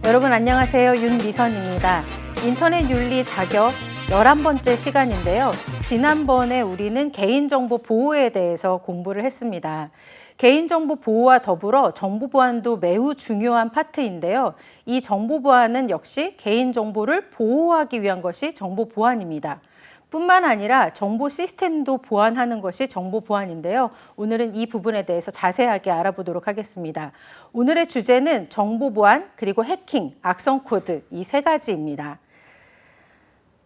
여러분 안녕하세요. 윤미선입니다. 인터넷 윤리 자격 11번째 시간인데요. 지난번에 우리는 개인정보 보호에 대해서 공부를 했습니다. 개인정보 보호와 더불어 정보 보안도 매우 중요한 파트인데요. 이 정보 보안은 역시 개인정보를 보호하기 위한 것이 정보 보안입니다. 뿐만 아니라 정보 시스템도 보안하는 것이 정보 보안인데요. 오늘은 이 부분에 대해서 자세하게 알아보도록 하겠습니다. 오늘의 주제는 정보 보안, 그리고 해킹, 악성 코드 이 세 가지입니다.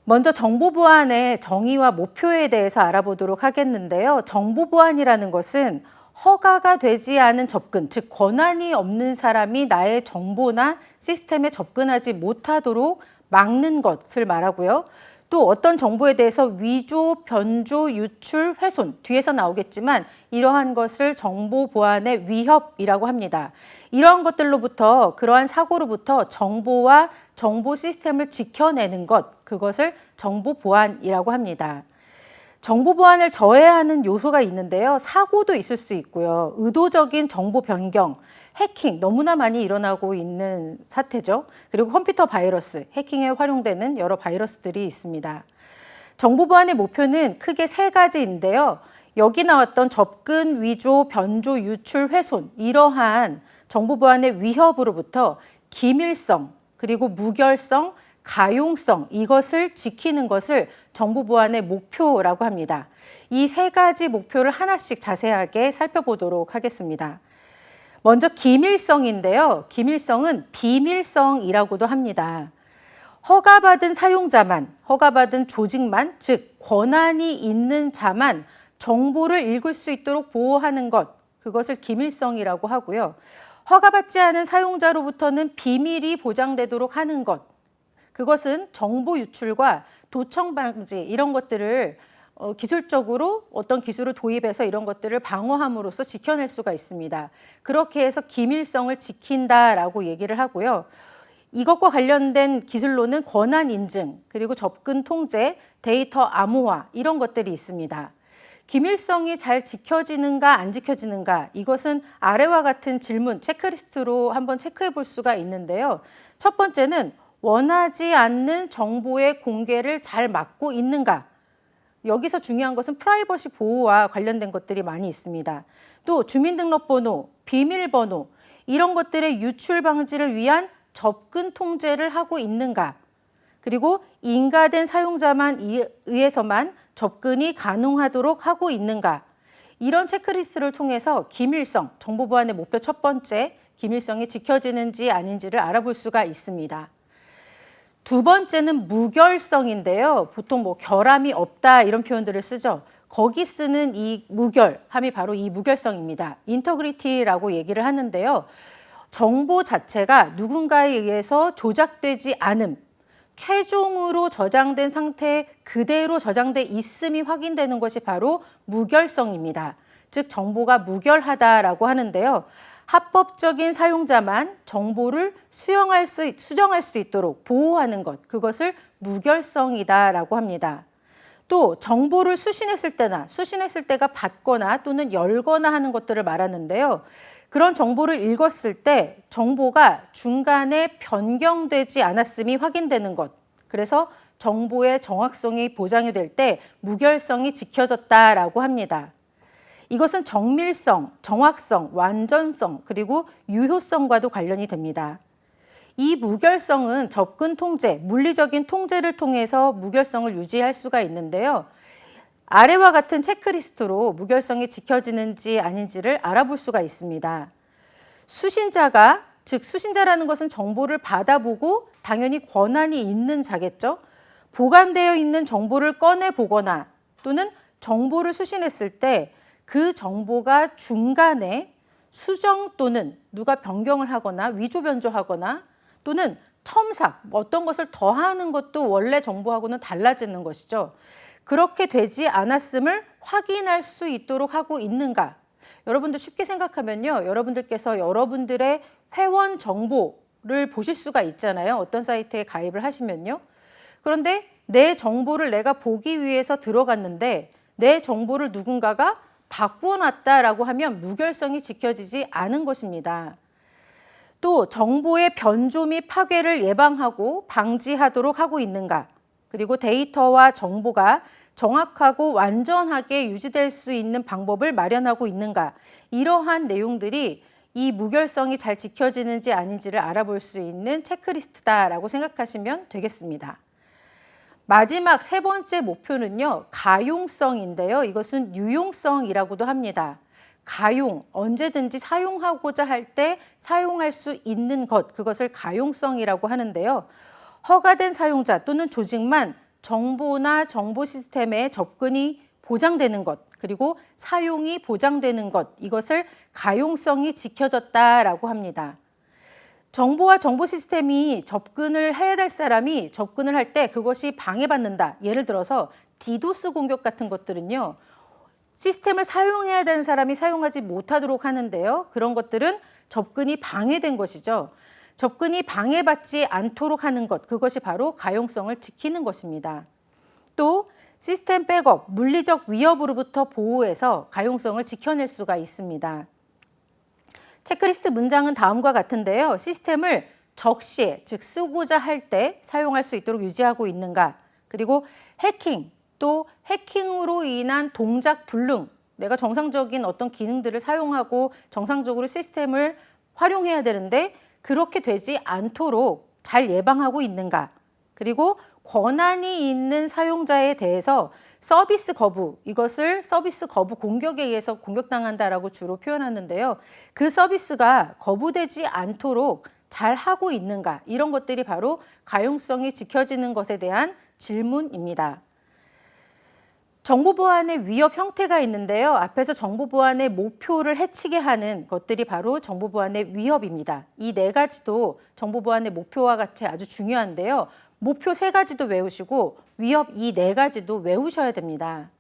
먼저 정보 보안의 정의와 목표에 대해서 알아보도록 하겠는데요. 정보 보안이라는 것은 허가가 되지 않은 접근, 즉 권한이 없는 사람이 나의 정보나 시스템에 접근하지 못하도록 막는 것을 말하고요. 또 어떤 정보에 대해서 위조, 변조, 유출, 훼손, 뒤에서 나오겠지만 이러한 것을 정보 보안의 위협이라고 합니다. 이러한 것들로부터, 그러한 사고로부터 정보와 정보 시스템을 지켜내는 것, 그것을 정보 보안이라고 합니다. 정보 보안을 저해하는 요소가 있는데요. 사고도 있을 수 있고요. 의도적인 정보 변경, 해킹 너무나 많이 일어나고 있는 사태죠. 그리고 컴퓨터 바이러스, 해킹에 활용되는 여러 바이러스들이 있습니다. 정보 보안의 목표는 크게 세 가지인데요. 여기 나왔던 접근, 위조, 변조, 유출, 훼손 이러한 정보 보안의 위협으로부터 기밀성, 그리고 무결성, 가용성 이것을 지키는 것을 정보 보안의 목표라고 합니다. 이 세 가지 목표를 하나씩 자세하게 살펴보도록 하겠습니다. 먼저 기밀성인데요. 기밀성은 비밀성이라고도 합니다. 허가받은 사용자만, 허가받은 조직만, 즉 권한이 있는 자만 정보를 읽을 수 있도록 보호하는 것, 그것을 기밀성이라고 하고요. 허가받지 않은 사용자로부터는 비밀이 보장되도록 하는 것, 그것은 정보 유출과 도청 방지 이런 것들을 기술적으로 어떤 기술을 도입해서 이런 것들을 방어함으로써 지켜낼 수가 있습니다. 그렇게 해서 기밀성을 지킨다라고 얘기를 하고요. 이것과 관련된 기술로는 권한 인증, 그리고 접근 통제, 데이터 암호화 이런 것들이 있습니다. 기밀성이 잘 지켜지는가 안 지켜지는가 이것은 아래와 같은 질문, 체크리스트로 한번 체크해 볼 수가 있는데요. 첫 번째는 원하지 않는 정보의 공개를 잘 막고 있는가? 여기서 중요한 것은 프라이버시 보호와 관련된 것들이 많이 있습니다. 또 주민등록번호, 비밀번호 이런 것들의 유출 방지를 위한 접근 통제를 하고 있는가? 그리고 인가된 사용자만 의해서만 접근이 가능하도록 하고 있는가? 이런 체크리스트를 통해서 기밀성, 정보 보안의 목표 첫 번째, 기밀성이 지켜지는지 아닌지를 알아볼 수가 있습니다. 두 번째는 무결성인데요. 보통 결함이 없다 이런 표현들을 쓰죠. 거기 쓰는 이 무결함이 바로 이 무결성입니다. 인터그리티라고 얘기를 하는데요. 정보 자체가 누군가에 의해서 조작되지 않음, 최종으로 저장된 상태에 그대로 저장돼 있음이 확인되는 것이 바로 무결성입니다. 즉 정보가 무결하다라고 하는데요. 합법적인 사용자만 정보를 수정할 수 있도록 보호하는 것, 그것을 무결성이다라고 합니다. 또 정보를 수신했을 때가 받거나 또는 열거나 하는 것들을 말하는데요. 그런 정보를 읽었을 때 정보가 중간에 변경되지 않았음이 확인되는 것, 그래서 정보의 정확성이 보장이 될 때 무결성이 지켜졌다라고 합니다. 이것은 정밀성, 정확성, 완전성, 그리고 유효성과도 관련이 됩니다. 이 무결성은 접근 통제, 물리적인 통제를 통해서 무결성을 유지할 수가 있는데요. 아래와 같은 체크리스트로 무결성이 지켜지는지 아닌지를 알아볼 수가 있습니다. 수신자가, 즉 수신자라는 것은 정보를 받아보고 당연히 권한이 있는 자겠죠. 보관되어 있는 정보를 꺼내보거나 또는 정보를 수신했을 때 그 정보가 중간에 수정 또는 누가 변경을 하거나 위조 변조하거나 또는 첨삭, 어떤 것을 더하는 것도 원래 정보하고는 달라지는 것이죠. 그렇게 되지 않았음을 확인할 수 있도록 하고 있는가? 여러분들 쉽게 생각하면요. 여러분들께서 여러분들의 회원 정보를 보실 수가 있잖아요. 어떤 사이트에 가입을 하시면요. 그런데 내 정보를 내가 보기 위해서 들어갔는데 내 정보를 누군가가 바꾸어놨다라고 하면 무결성이 지켜지지 않은 것입니다. 또 정보의 변조 및 파괴를 예방하고 방지하도록 하고 있는가, 그리고 데이터와 정보가 정확하고 완전하게 유지될 수 있는 방법을 마련하고 있는가, 이러한 내용들이 이 무결성이 잘 지켜지는지 아닌지를 알아볼 수 있는 체크리스트다라고 생각하시면 되겠습니다. 마지막 세 번째 목표는요, 가용성인데요. 이것은 유용성이라고도 합니다. 가용, 언제든지 사용하고자 할 때 사용할 수 있는 것, 그것을 가용성이라고 하는데요. 허가된 사용자 또는 조직만 정보나 정보 시스템에 접근이 보장되는 것, 그리고 사용이 보장되는 것, 이것을 가용성이 지켜졌다라고 합니다. 정보와 정보 시스템이 접근을 해야 될 사람이 접근을 할 때 그것이 방해받는다. 예를 들어서 디도스 공격 같은 것들은요, 시스템을 사용해야 되는 사람이 사용하지 못하도록 하는데요. 그런 것들은 접근이 방해된 것이죠. 접근이 방해받지 않도록 하는 것, 그것이 바로 가용성을 지키는 것입니다. 또 시스템 백업, 물리적 위협으로부터 보호해서 가용성을 지켜낼 수가 있습니다. 체크리스트 문장은 다음과 같은데요. 시스템을 적시에, 즉 쓰고자 할 때 사용할 수 있도록 유지하고 있는가, 그리고 해킹, 또 해킹으로 인한 동작 불능, 내가 정상적인 어떤 기능들을 사용하고 정상적으로 시스템을 활용해야 되는데 그렇게 되지 않도록 잘 예방하고 있는가, 그리고 권한이 있는 사용자에 대해서 서비스 거부, 이것을 서비스 거부 공격에 의해서 공격당한다라고 주로 표현하는데요. 그 서비스가 거부되지 않도록 잘 하고 있는가, 이런 것들이 바로 가용성이 지켜지는 것에 대한 질문입니다. 정보 보안의 위협 형태가 있는데요. 앞에서 정보 보안의 목표를 해치게 하는 것들이 바로 정보 보안의 위협입니다. 이 네 가지도 정보 보안의 목표와 같이 아주 중요한데요. 목표 세 가지도 외우시고 위협 이 네 가지도 외우셔야 됩니다.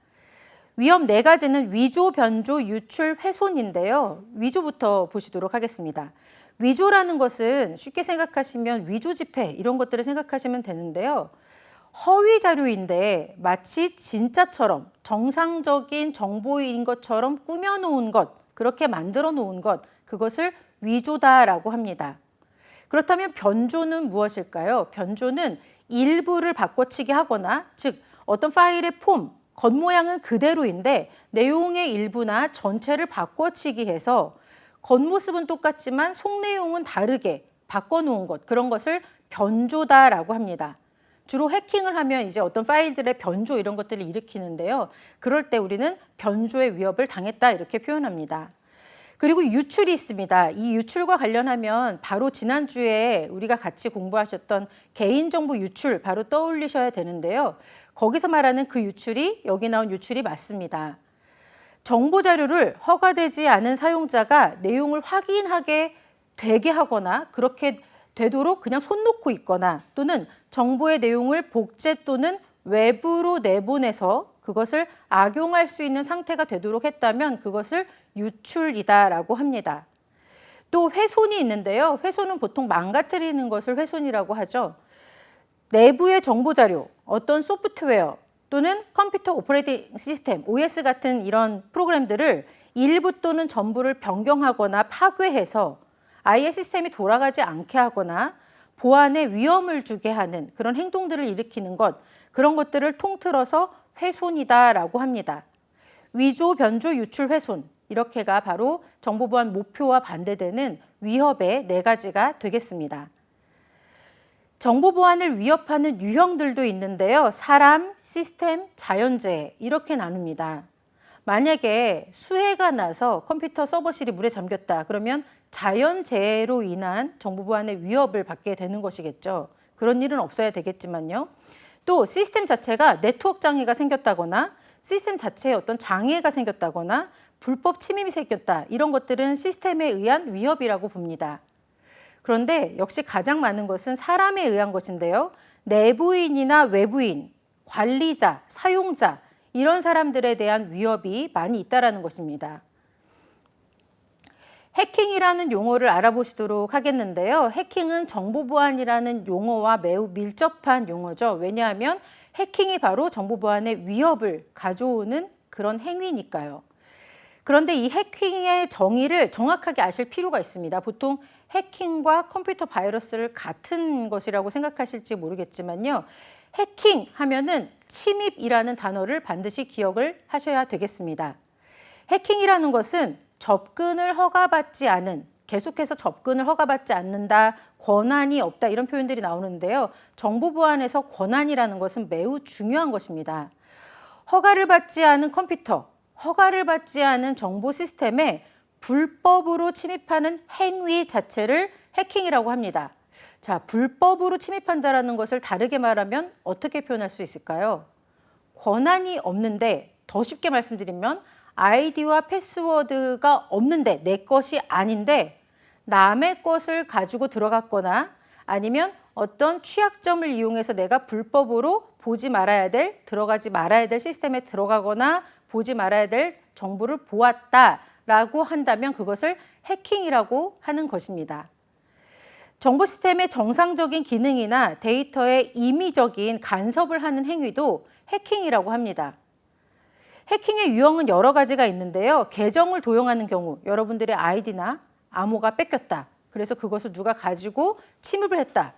위협 네 가지는 위조, 변조, 유출, 훼손인데요. 위조부터 보시도록 하겠습니다. 위조라는 것은 쉽게 생각하시면 위조 지폐 이런 것들을 생각하시면 되는데요. 허위 자료인데 마치 진짜처럼 정상적인 정보인 것처럼 꾸며놓은 것, 그렇게 만들어 놓은 것, 그것을 위조다라고 합니다. 그렇다면 변조는 무엇일까요? 변조는 일부를 바꿔치기 하거나, 즉 어떤 파일의 폼, 겉모양은 그대로인데 내용의 일부나 전체를 바꿔치기 해서 겉모습은 똑같지만 속내용은 다르게 바꿔놓은 것, 그런 것을 변조다라고 합니다. 주로 해킹을 하면 이제 어떤 파일들의 변조 이런 것들을 일으키는데요. 그럴 때 우리는 변조의 위협을 당했다 이렇게 표현합니다. 그리고 유출이 있습니다. 이 유출과 관련하면 바로 지난주에 우리가 같이 공부하셨던 개인정보 유출 바로 떠올리셔야 되는데요. 거기서 말하는 그 유출이 여기 나온 유출이 맞습니다. 정보 자료를 허가되지 않은 사용자가 내용을 확인하게 되게 하거나 그렇게 되도록 그냥 손 놓고 있거나, 또는 정보의 내용을 복제 또는 외부로 내보내서 그것을 악용할 수 있는 상태가 되도록 했다면 그것을 유출이다라고 합니다. 또 훼손이 있는데요. 훼손은 보통 망가뜨리는 것을 훼손이라고 하죠. 내부의 정보 자료, 어떤 소프트웨어 또는 컴퓨터 오퍼레이팅 시스템, OS 같은 이런 프로그램들을 일부 또는 전부를 변경하거나 파괴해서 아예 시스템이 돌아가지 않게 하거나 보안에 위험을 주게 하는 그런 행동들을 일으키는 것, 그런 것들을 통틀어서 훼손이다라고 합니다. 위조, 변조, 유출, 훼손, 이렇게가 바로 정보보안 목표와 반대되는 위협의 네 가지가 되겠습니다. 정보보안을 위협하는 유형들도 있는데요. 사람, 시스템, 자연재해 이렇게 나눕니다. 만약에 수해가 나서 컴퓨터 서버실이 물에 잠겼다 그러면 자연재해로 인한 정보보안의 위협을 받게 되는 것이겠죠. 그런 일은 없어야 되겠지만요. 또 시스템 자체가 네트워크 장애가 생겼다거나 시스템 자체에 어떤 장애가 생겼다거나 불법 침입이 생겼다, 이런 것들은 시스템에 의한 위협이라고 봅니다. 그런데 역시 가장 많은 것은 사람에 의한 것인데요. 내부인이나 외부인, 관리자, 사용자 이런 사람들에 대한 위협이 많이 있다는 것입니다. 해킹이라는 용어를 알아보시도록 하겠는데요. 해킹은 정보보안이라는 용어와 매우 밀접한 용어죠. 왜냐하면 해킹이 바로 정보보안의 위협을 가져오는 그런 행위니까요. 그런데 이 해킹의 정의를 정확하게 아실 필요가 있습니다. 보통 해킹과 컴퓨터 바이러스를 같은 것이라고 생각하실지 모르겠지만요. 해킹 하면은 침입이라는 단어를 반드시 기억을 하셔야 되겠습니다. 해킹이라는 것은 접근을 허가받지 않은, 계속해서 접근을 허가받지 않는다, 권한이 없다 이런 표현들이 나오는데요. 정보 보안에서 권한이라는 것은 매우 중요한 것입니다. 허가를 받지 않은 컴퓨터, 허가를 받지 않은 정보 시스템에 불법으로 침입하는 행위 자체를 해킹이라고 합니다. 자, 불법으로 침입한다는 것을 다르게 말하면 어떻게 표현할 수 있을까요? 권한이 없는데, 더 쉽게 말씀드리면 아이디와 패스워드가 없는데, 내 것이 아닌데 남의 것을 가지고 들어갔거나 아니면 어떤 취약점을 이용해서 내가 불법으로 보지 말아야 될, 들어가지 말아야 될 시스템에 들어가거나 보지 말아야 될 정보를 보았다라고 한다면 그것을 해킹이라고 하는 것입니다. 정보 시스템의 정상적인 기능이나 데이터의 임의적인 간섭을 하는 행위도 해킹이라고 합니다. 해킹의 유형은 여러 가지가 있는데요. 계정을 도용하는 경우, 여러분들의 아이디나 암호가 뺏겼다. 그래서 그것을 누가 가지고 침입을 했다.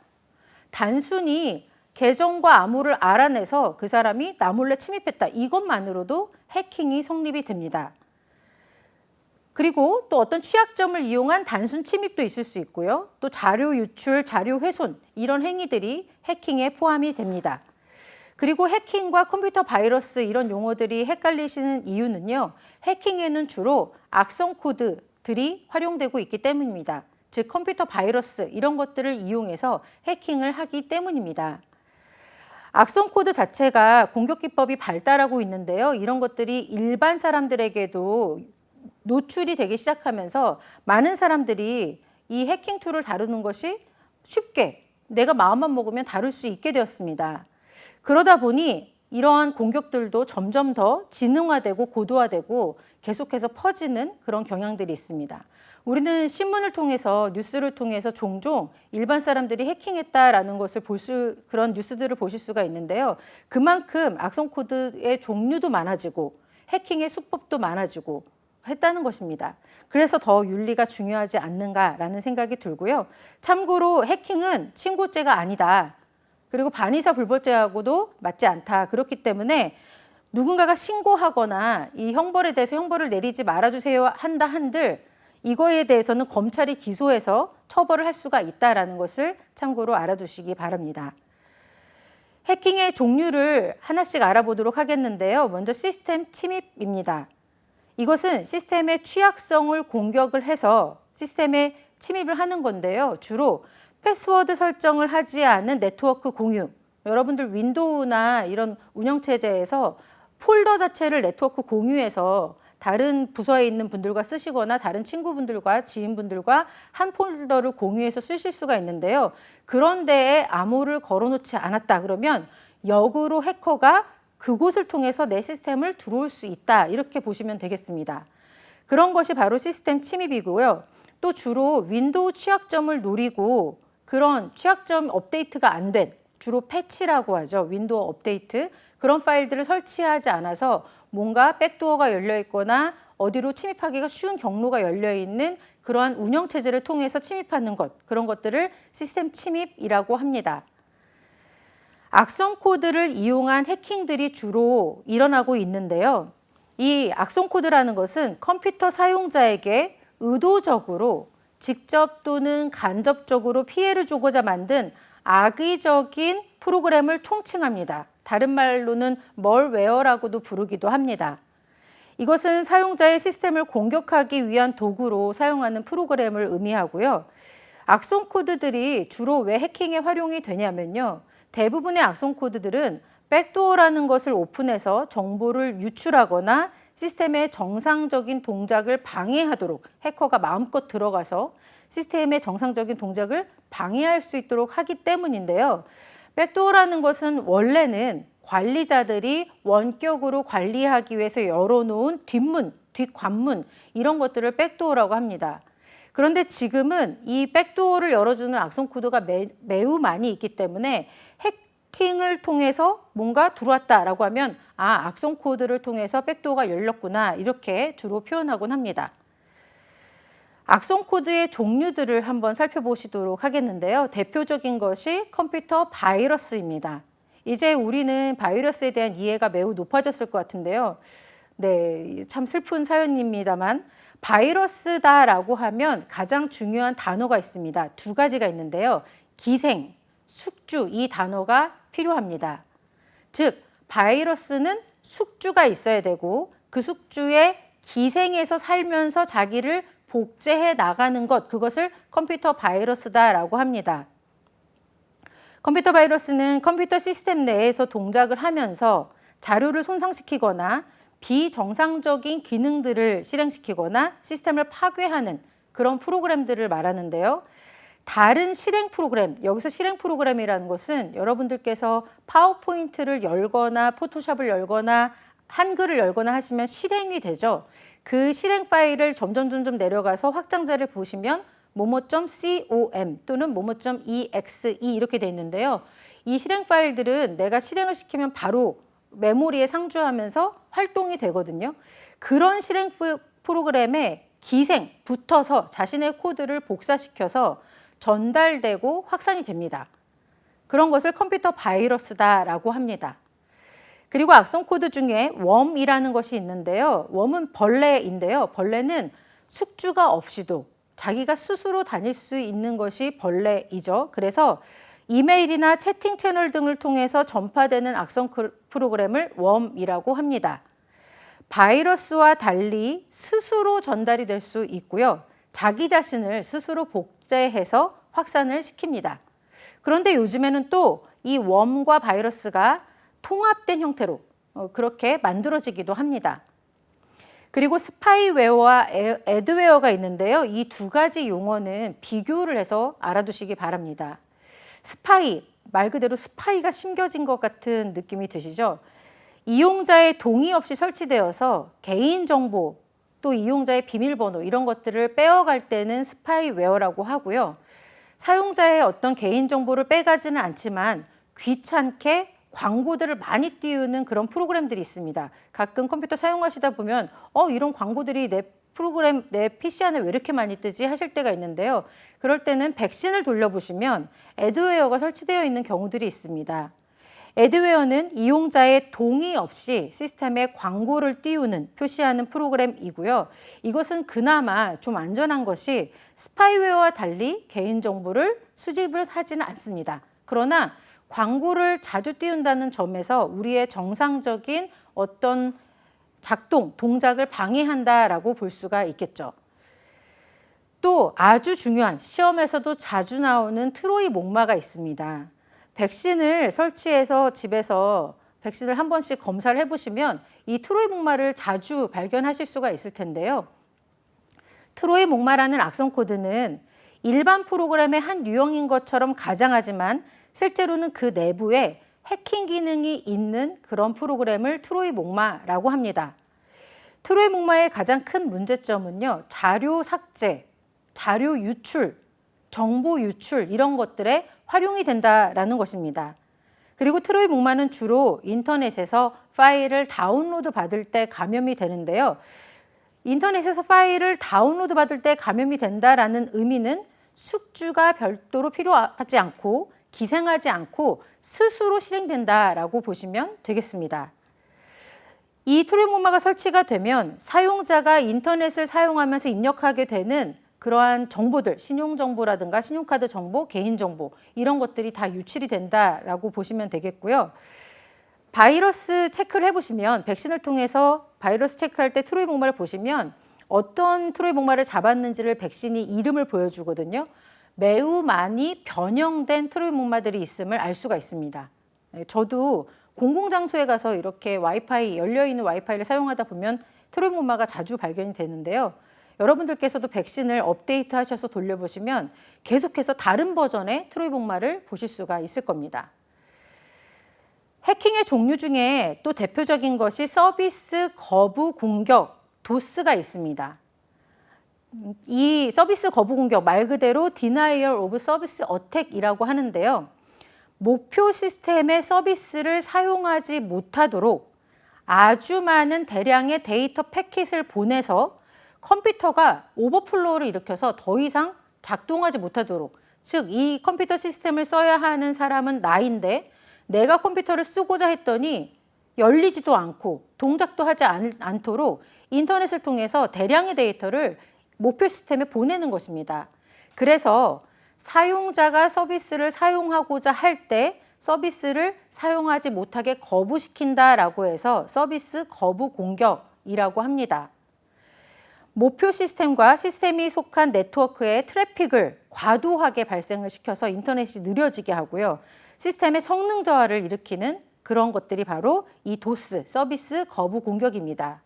단순히 계정과 암호를 알아내서 그 사람이 나 몰래 침입했다. 이것만으로도 해킹이 성립이 됩니다. 그리고 또 어떤 취약점을 이용한 단순 침입도 있을 수 있고요. 또 자료 유출, 자료 훼손 이런 행위들이 해킹에 포함이 됩니다. 그리고 해킹과 컴퓨터 바이러스 이런 용어들이 헷갈리시는 이유는요. 해킹에는 주로 악성 코드들이 활용되고 있기 때문입니다. 즉 컴퓨터 바이러스 이런 것들을 이용해서 해킹을 하기 때문입니다. 악성 코드 자체가 공격 기법이 발달하고 있는데요. 이런 것들이 일반 사람들에게도 노출이 되기 시작하면서 많은 사람들이 이 해킹 툴을 다루는 것이 쉽게 내가 마음만 먹으면 다룰 수 있게 되었습니다. 그러다 보니 이러한 공격들도 점점 더 지능화되고 고도화되고 계속해서 퍼지는 그런 경향들이 있습니다. 우리는 신문을 통해서 뉴스를 통해서 종종 일반 사람들이 해킹했다라는 것을 그런 뉴스들을 보실 수가 있는데요. 그만큼 악성 코드의 종류도 많아지고 해킹의 수법도 많아지고 했다는 것입니다. 그래서 더 윤리가 중요하지 않는가라는 생각이 들고요. 참고로 해킹은 친고죄가 아니다. 그리고 반의사 불벌죄하고도 맞지 않다. 그렇기 때문에 누군가가 신고하거나 이 형벌에 대해서 형벌을 내리지 말아주세요 한다 한들 이거에 대해서는 검찰이 기소해서 처벌을 할 수가 있다는 것을 참고로 알아두시기 바랍니다. 해킹의 종류를 하나씩 알아보도록 하겠는데요. 먼저 시스템 침입입니다. 이것은 시스템의 취약성을 공격을 해서 시스템에 침입을 하는 건데요. 주로 패스워드 설정을 하지 않은 네트워크 공유. 여러분들 윈도우나 이런 운영체제에서 폴더 자체를 네트워크 공유해서 다른 부서에 있는 분들과 쓰시거나 다른 친구분들과 지인분들과 한 폴더를 공유해서 쓰실 수가 있는데요. 그런 데에 암호를 걸어놓지 않았다 그러면 역으로 해커가 그곳을 통해서 내 시스템을 들어올 수 있다. 이렇게 보시면 되겠습니다. 그런 것이 바로 시스템 침입이고요. 또 주로 윈도우 취약점을 노리고 그런 취약점 업데이트가 안 된, 주로 패치라고 하죠. 윈도우 업데이트. 그런 파일들을 설치하지 않아서 뭔가 백도어가 열려 있거나 어디로 침입하기가 쉬운 경로가 열려 있는 그러한 운영체제를 통해서 침입하는 것, 그런 것들을 시스템 침입이라고 합니다. 악성 코드를 이용한 해킹들이 주로 일어나고 있는데요. 이 악성 코드라는 것은 컴퓨터 사용자에게 의도적으로 직접 또는 간접적으로 피해를 주고자 만든 악의적인 프로그램을 총칭합니다. 다른 말로는 멀웨어라고도 부르기도 합니다. 이것은 사용자의 시스템을 공격하기 위한 도구로 사용하는 프로그램을 의미하고요. 악성 코드들이 주로 왜 해킹에 활용이 되냐면요. 대부분의 악성 코드들은 백도어라는 것을 오픈해서 정보를 유출하거나 시스템의 정상적인 동작을 방해하도록 해커가 마음껏 들어가서 시스템의 정상적인 동작을 방해할 수 있도록 하기 때문인데요. 백도어라는 것은 원래는 관리자들이 원격으로 관리하기 위해서 열어놓은 뒷문, 뒷관문 이런 것들을 백도어라고 합니다. 그런데 지금은 이 백도어를 열어주는 악성 코드가 매우 많이 있기 때문에 해킹을 통해서 뭔가 들어왔다라고 하면 악성 코드를 통해서 백도어가 열렸구나 이렇게 주로 표현하곤 합니다. 악성 코드의 종류들을 한번 살펴보시도록 하겠는데요. 대표적인 것이 컴퓨터 바이러스입니다. 이제 우리는 바이러스에 대한 이해가 매우 높아졌을 것 같은데요. 네, 참 슬픈 사연입니다만 바이러스다라고 하면 가장 중요한 단어가 있습니다. 두 가지가 있는데요. 기생, 숙주 이 단어가 필요합니다. 즉 바이러스는 숙주가 있어야 되고 그 숙주의 기생에서 살면서 자기를 복제해 나가는 것, 그것을 컴퓨터 바이러스다라고 합니다. 컴퓨터 바이러스는 컴퓨터 시스템 내에서 동작을 하면서 자료를 손상시키거나 비정상적인 기능들을 실행시키거나 시스템을 파괴하는 그런 프로그램들을 말하는데요. 다른 실행 프로그램, 여기서 실행 프로그램이라는 것은 여러분들께서 파워포인트를 열거나 포토샵을 열거나 한글을 열거나 하시면 실행이 되죠. 그 실행 파일을 점점 내려가서 확장자를 보시면 뭐뭐.com 또는 뭐뭐.exe 이렇게 돼 있는데요. 이 실행 파일들은 내가 실행을 시키면 바로 메모리에 상주하면서 활동이 되거든요. 그런 실행 프로그램에 기생, 붙어서 자신의 코드를 복사시켜서 전달되고 확산이 됩니다. 그런 것을 컴퓨터 바이러스다라고 합니다. 그리고 악성 코드 중에 웜이라는 것이 있는데요. 웜은 벌레인데요. 벌레는 숙주가 없이도 자기가 스스로 다닐 수 있는 것이 벌레이죠. 그래서 이메일이나 채팅 채널 등을 통해서 전파되는 악성 프로그램을 웜이라고 합니다. 바이러스와 달리 스스로 전달이 될 수 있고요. 자기 자신을 스스로 복제해서 확산을 시킵니다. 그런데 요즘에는 또 이 웜과 바이러스가 통합된 형태로 그렇게 만들어지기도 합니다. 그리고 스파이웨어와 애드웨어가 있는데요. 이 두 가지 용어는 비교를 해서 알아두시기 바랍니다. 스파이, 말 그대로 스파이가 심겨진 것 같은 느낌이 드시죠? 이용자의 동의 없이 설치되어서 개인정보, 또 이용자의 비밀번호 이런 것들을 빼어갈 때는 스파이웨어라고 하고요. 사용자의 어떤 개인정보를 빼가지는 않지만 귀찮게 광고들을 많이 띄우는 그런 프로그램들이 있습니다. 가끔 컴퓨터 사용하시다 보면 이런 광고들이 내 PC 안에 왜 이렇게 많이 뜨지 하실 때가 있는데요. 그럴 때는 백신을 돌려보시면 애드웨어가 설치되어 있는 경우들이 있습니다. 애드웨어는 이용자의 동의 없이 시스템에 광고를 띄우는, 표시하는 프로그램이고요. 이것은 그나마 좀 안전한 것이 스파이웨어와 달리 개인정보를 수집을 하지는 않습니다. 그러나 광고를 자주 띄운다는 점에서 우리의 정상적인 어떤 작동, 동작을 방해한다라고 볼 수가 있겠죠. 또 아주 중요한 시험에서도 자주 나오는 트로이 목마가 있습니다. 백신을 설치해서 집에서 백신을 한 번씩 검사를 해보시면 이 트로이 목마를 자주 발견하실 수가 있을 텐데요. 트로이 목마라는 악성 코드는 일반 프로그램의 한 유형인 것처럼 가장하지만 실제로는 그 내부에 해킹 기능이 있는 그런 프로그램을 트로이 목마라고 합니다. 트로이 목마의 가장 큰 문제점은요, 자료 삭제, 자료 유출, 정보 유출 이런 것들에 활용이 된다라는 것입니다. 그리고 트로이 목마는 주로 인터넷에서 파일을 다운로드 받을 때 감염이 되는데요. 인터넷에서 파일을 다운로드 받을 때 감염이 된다라는 의미는 숙주가 별도로 필요하지 않고 기생하지 않고 스스로 실행된다라고 보시면 되겠습니다. 이 트로이 목마가 설치가 되면 사용자가 인터넷을 사용하면서 입력하게 되는 그러한 정보들, 신용정보라든가 신용카드 정보, 개인정보 이런 것들이 다 유출이 된다라고 보시면 되겠고요. 바이러스 체크를 해보시면 백신을 통해서 바이러스 체크할 때 트로이 목마를 보시면 어떤 트로이 목마를 잡았는지를 백신이 이름을 보여주거든요. 매우 많이 변형된 트로이 목마들이 있음을 알 수가 있습니다. 저도 공공장소에 가서 이렇게 와이파이, 열려있는 와이파이를 사용하다 보면 트로이 목마가 자주 발견이 되는데요. 여러분들께서도 백신을 업데이트 하셔서 돌려보시면 계속해서 다른 버전의 트로이 목마를 보실 수가 있을 겁니다. 해킹의 종류 중에 또 대표적인 것이 서비스 거부 공격, 도스가 있습니다. 이 서비스 거부 공격, 말 그대로 Denial of Service Attack이라고 하는데요. 목표 시스템의 서비스를 사용하지 못하도록 아주 많은 대량의 데이터 패킷을 보내서 컴퓨터가 오버플로우를 일으켜서 더 이상 작동하지 못하도록, 즉 이 컴퓨터 시스템을 써야 하는 사람은 나인데 내가 컴퓨터를 쓰고자 했더니 열리지도 않고 동작도 하지 않도록 인터넷을 통해서 대량의 데이터를 목표 시스템에 보내는 것입니다. 그래서 사용자가 서비스를 사용하고자 할 때 서비스를 사용하지 못하게 거부시킨다라고 해서 서비스 거부 공격이라고 합니다. 목표 시스템과 시스템이 속한 네트워크의 트래픽을 과도하게 발생을 시켜서 인터넷이 느려지게 하고요. 시스템의 성능 저하를 일으키는 그런 것들이 바로 이 도스, 서비스 거부 공격입니다.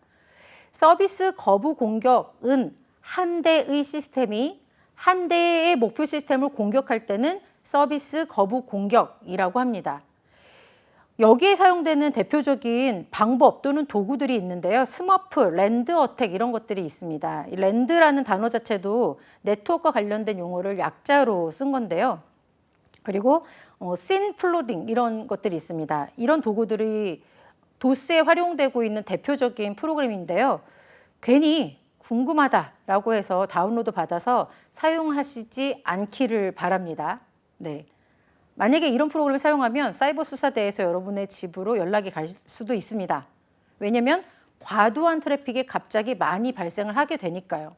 서비스 거부 공격은 한 대의 시스템이 한 대의 목표 시스템을 공격할 때는 서비스 거부 공격이라고 합니다. 여기에 사용되는 대표적인 방법 또는 도구들이 있는데요. 스머프, 랜드 어택 이런 것들이 있습니다. 이 랜드라는 단어 자체도 네트워크와 관련된 용어를 약자로 쓴 건데요. 그리고 신플로딩 이런 것들이 있습니다. 이런 도구들이 도스에 활용되고 있는 대표적인 프로그램인데요. 괜히 궁금하다라고 해서 다운로드 받아서 사용하시지 않기를 바랍니다. 네. 만약에 이런 프로그램을 사용하면 사이버 수사대에서 여러분의 집으로 연락이 갈 수도 있습니다. 왜냐하면 과도한 트래픽이 갑자기 많이 발생을 하게 되니까요.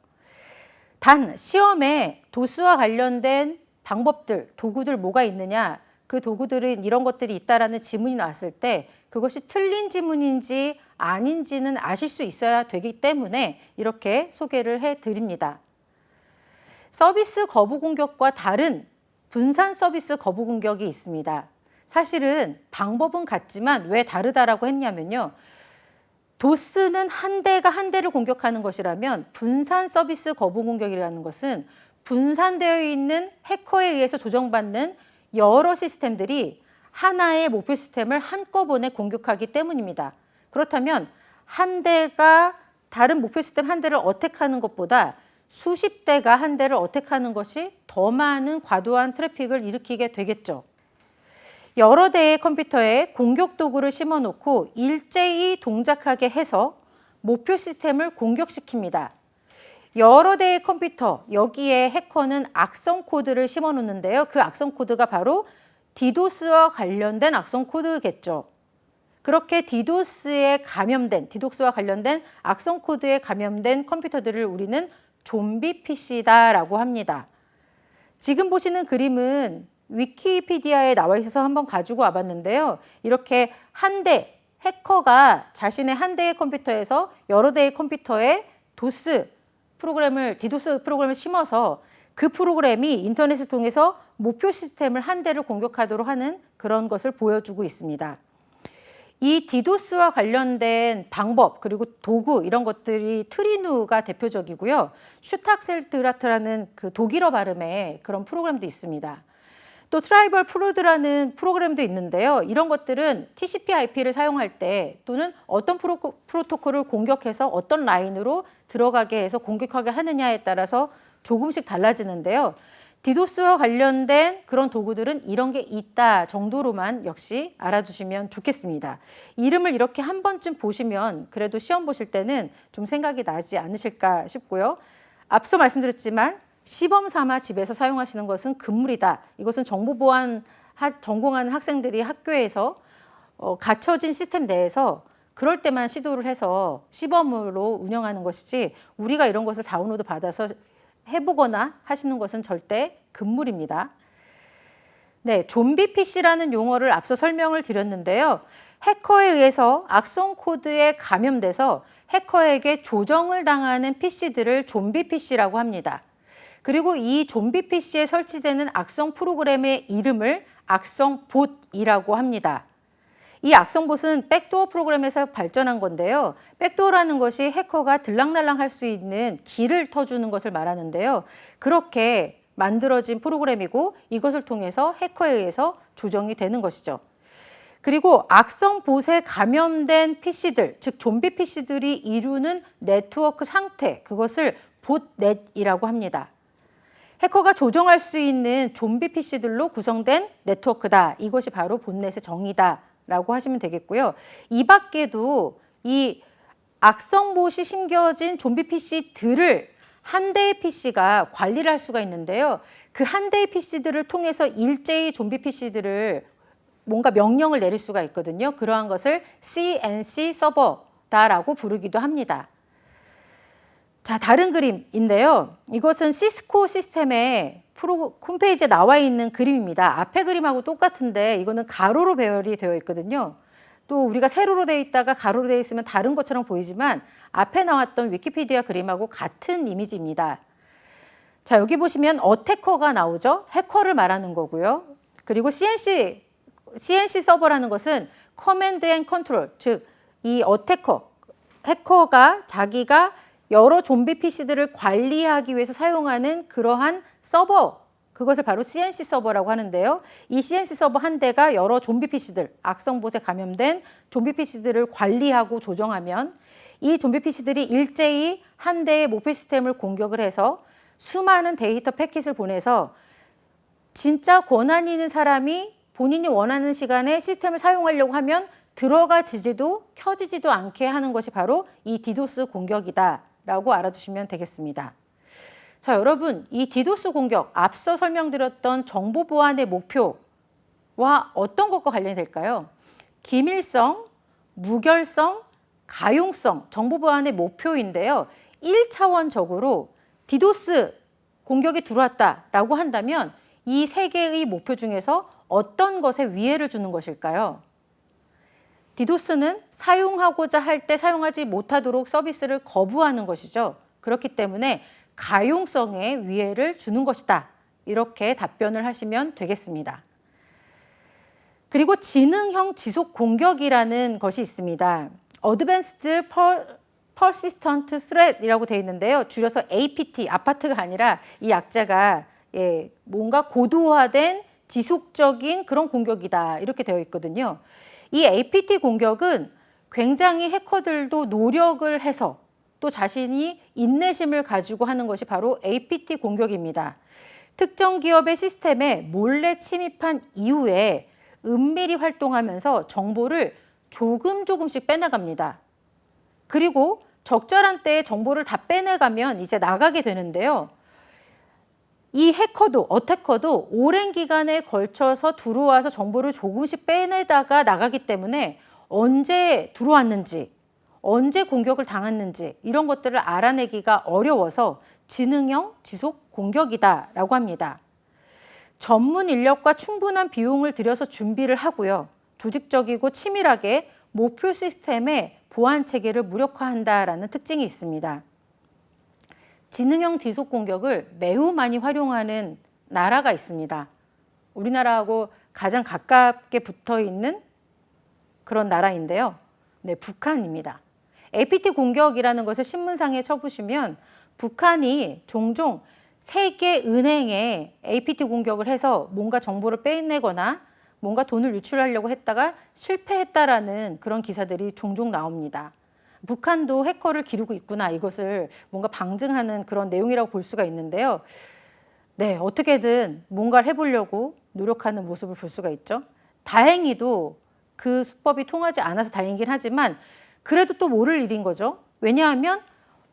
단 시험에 도스와 관련된 방법들, 도구들 뭐가 있느냐, 그 도구들은 이런 것들이 있다라는 지문이 나왔을 때 그것이 틀린 지문인지 아닌지는 아실 수 있어야 되기 때문에 이렇게 소개를 해드립니다. 서비스 거부 공격과 다른 분산 서비스 거부 공격이 있습니다. 사실은 방법은 같지만 왜 다르다라고 했냐면요. 도스는 한 대가 한 대를 공격하는 것이라면 분산 서비스 거부 공격이라는 것은 분산되어 있는 해커에 의해서 조정받는 여러 시스템들이 하나의 목표 시스템을 한꺼번에 공격하기 때문입니다. 그렇다면 한 대가 다른 목표 시스템 한 대를 어택하는 것보다 수십 대가 한 대를 어택하는 것이 더 많은 과도한 트래픽을 일으키게 되겠죠. 여러 대의 컴퓨터에 공격 도구를 심어놓고 일제히 동작하게 해서 목표 시스템을 공격시킵니다. 여러 대의 컴퓨터, 여기에 해커는 악성 코드를 심어놓는데요. 그 악성 코드가 바로 디도스와 관련된 악성 코드겠죠. 그렇게 디도스와 관련된 악성 코드에 감염된 컴퓨터들을 우리는 좀비 PC다라고 합니다. 지금 보시는 그림은 위키피디아에 나와 있어서 한번 가지고 와봤는데요. 이렇게 한 대, 해커가 자신의 한 대의 컴퓨터에서 여러 대의 컴퓨터에 디도스 프로그램을 심어서 그 프로그램이 인터넷을 통해서 목표 시스템을 한 대를 공격하도록 하는 그런 것을 보여주고 있습니다. 이 디도스와 관련된 방법 그리고 도구 이런 것들이 트리누가 대표적이고요. 슈탁셀드라트라는 그 독일어 발음의 그런 프로그램도 있습니다. 또 트라이벌 프로드라는 프로그램도 있는데요. 이런 것들은 TCP/IP를 사용할 때 또는 어떤 프로토콜을 공격해서 어떤 라인으로 들어가게 해서 공격하게 하느냐에 따라서 조금씩 달라지는데요. 디도스와 관련된 그런 도구들은 이런 게 있다 정도로만 역시 알아두시면 좋겠습니다. 이름을 이렇게 한 번쯤 보시면 그래도 시험 보실 때는 좀 생각이 나지 않으실까 싶고요. 앞서 말씀드렸지만 시범 삼아 집에서 사용하시는 것은 금물이다. 이것은 정보보안 전공하는 학생들이 학교에서 갖춰진 시스템 내에서 그럴 때만 시도를 해서 시범으로 운영하는 것이지 우리가 이런 것을 다운로드 받아서 해보거나 하시는 것은 절대 금물입니다. 네, 좀비 PC라는 용어를 앞서 설명을 드렸는데요. 해커에 의해서 악성 코드에 감염돼서 해커에게 조정을 당하는 PC들을 좀비 PC라고 합니다. 그리고 이 좀비 PC에 설치되는 악성 프로그램의 이름을 악성봇이라고 합니다. 이 악성봇은 백도어 프로그램에서 발전한 건데요. 백도어라는 것이 해커가 들락날락할 수 있는 길을 터주는 것을 말하는데요. 그렇게 만들어진 프로그램이고 이것을 통해서 해커에 의해서 조정이 되는 것이죠. 그리고 악성봇에 감염된 PC들, 즉 좀비 PC들이 이루는 네트워크 상태, 그것을 봇넷이라고 합니다. 해커가 조정할 수 있는 좀비 PC들로 구성된 네트워크다. 이것이 바로 봇넷의 정의다라고 하시면 되겠고요. 이 밖에도 이 악성봇이 심겨진 좀비 PC들을 한 대의 PC가 관리를 할 수가 있는데요. 그 한 대의 PC들을 통해서 일제히 좀비 PC들을 뭔가 명령을 내릴 수가 있거든요. 그러한 것을 CNC 서버다라고 부르기도 합니다. 자, 다른 그림인데요. 이것은 시스코 시스템의 홈페이지에 나와 있는 그림입니다. 앞에 그림하고 똑같은데 이거는 가로로 배열이 되어 있거든요. 또 우리가 세로로 되어 있다가 가로로 되어 있으면 다른 것처럼 보이지만 앞에 나왔던 위키피디아 그림하고 같은 이미지입니다. 자, 여기 보시면 어태커가 나오죠. 해커를 말하는 거고요. 그리고 CNC 서버라는 것은 커맨드 앤 컨트롤, 즉 이 해커가 자기가 여러 좀비 PC들을 관리하기 위해서 사용하는 그러한 서버, 그것을 바로 CNC 서버라고 하는데요. 이 CNC 서버 한 대가 여러 좀비 PC들, 악성봇에 감염된 좀비 PC들을 관리하고 조정하면 이 좀비 PC들이 일제히 한 대의 목표 시스템을 공격을 해서 수많은 데이터 패킷을 보내서 진짜 권한 있는 사람이 본인이 원하는 시간에 시스템을 사용하려고 하면 들어가지지도 켜지지도 않게 하는 것이 바로 이 디도스 공격이다라고 알아두시면 되겠습니다. 자, 여러분, 이 디도스 공격, 앞서 설명드렸던 정보 보안의 목표와 어떤 것과 관련이 될까요? 기밀성, 무결성, 가용성, 정보 보안의 목표인데요. 1차원적으로 디도스 공격이 들어왔다라고 한다면 이 세 개의 목표 중에서 어떤 것에 위해를 주는 것일까요? 디도스는 사용하고자 할 때 사용하지 못하도록 서비스를 거부하는 것이죠. 그렇기 때문에 가용성에 위해를 주는 것이다. 이렇게 답변을 하시면 되겠습니다. 그리고 지능형 지속 공격이라는 것이 있습니다. Advanced Persistent Threat이라고 되어 있는데요. 줄여서 APT, 아파트가 아니라 이 약자가 뭔가 고도화된 지속적인 그런 공격이다. 이렇게 되어 있거든요. 이 APT 공격은 굉장히 해커들도 노력을 해서 또 자신이 인내심을 가지고 하는 것이 바로 APT 공격입니다. 특정 기업의 시스템에 몰래 침입한 이후에 은밀히 활동하면서 정보를 조금씩 빼내갑니다. 그리고 적절한 때에 정보를 다 빼내가면 이제 나가게 되는데요. 이 어태커도 오랜 기간에 걸쳐서 들어와서 정보를 조금씩 빼내다가 나가기 때문에 언제 들어왔는지, 언제 공격을 당했는지 이런 것들을 알아내기가 어려워서 지능형 지속 공격이다라고 합니다. 전문 인력과 충분한 비용을 들여서 준비를 하고요. 조직적이고 치밀하게 목표 시스템의 보안 체계를 무력화한다라는 특징이 있습니다. 지능형 지속 공격을 매우 많이 활용하는 나라가 있습니다. 우리나라하고 가장 가깝게 붙어 있는 그런 나라인데요. 네, 북한입니다. APT 공격이라는 것을 신문상에 쳐보시면 북한이 종종 세계 은행에 APT 공격을 해서 뭔가 정보를 빼내거나 뭔가 돈을 유출하려고 했다가 실패했다라는 그런 기사들이 종종 나옵니다. 북한도 해커를 기르고 있구나, 이것을 뭔가 방증하는 그런 내용이라고 볼 수가 있는데요. 네, 어떻게든 뭔가를 해보려고 노력하는 모습을 볼 수가 있죠. 다행히도 그 수법이 통하지 않아서 다행이긴 하지만 그래도 또 모를 일인 거죠. 왜냐하면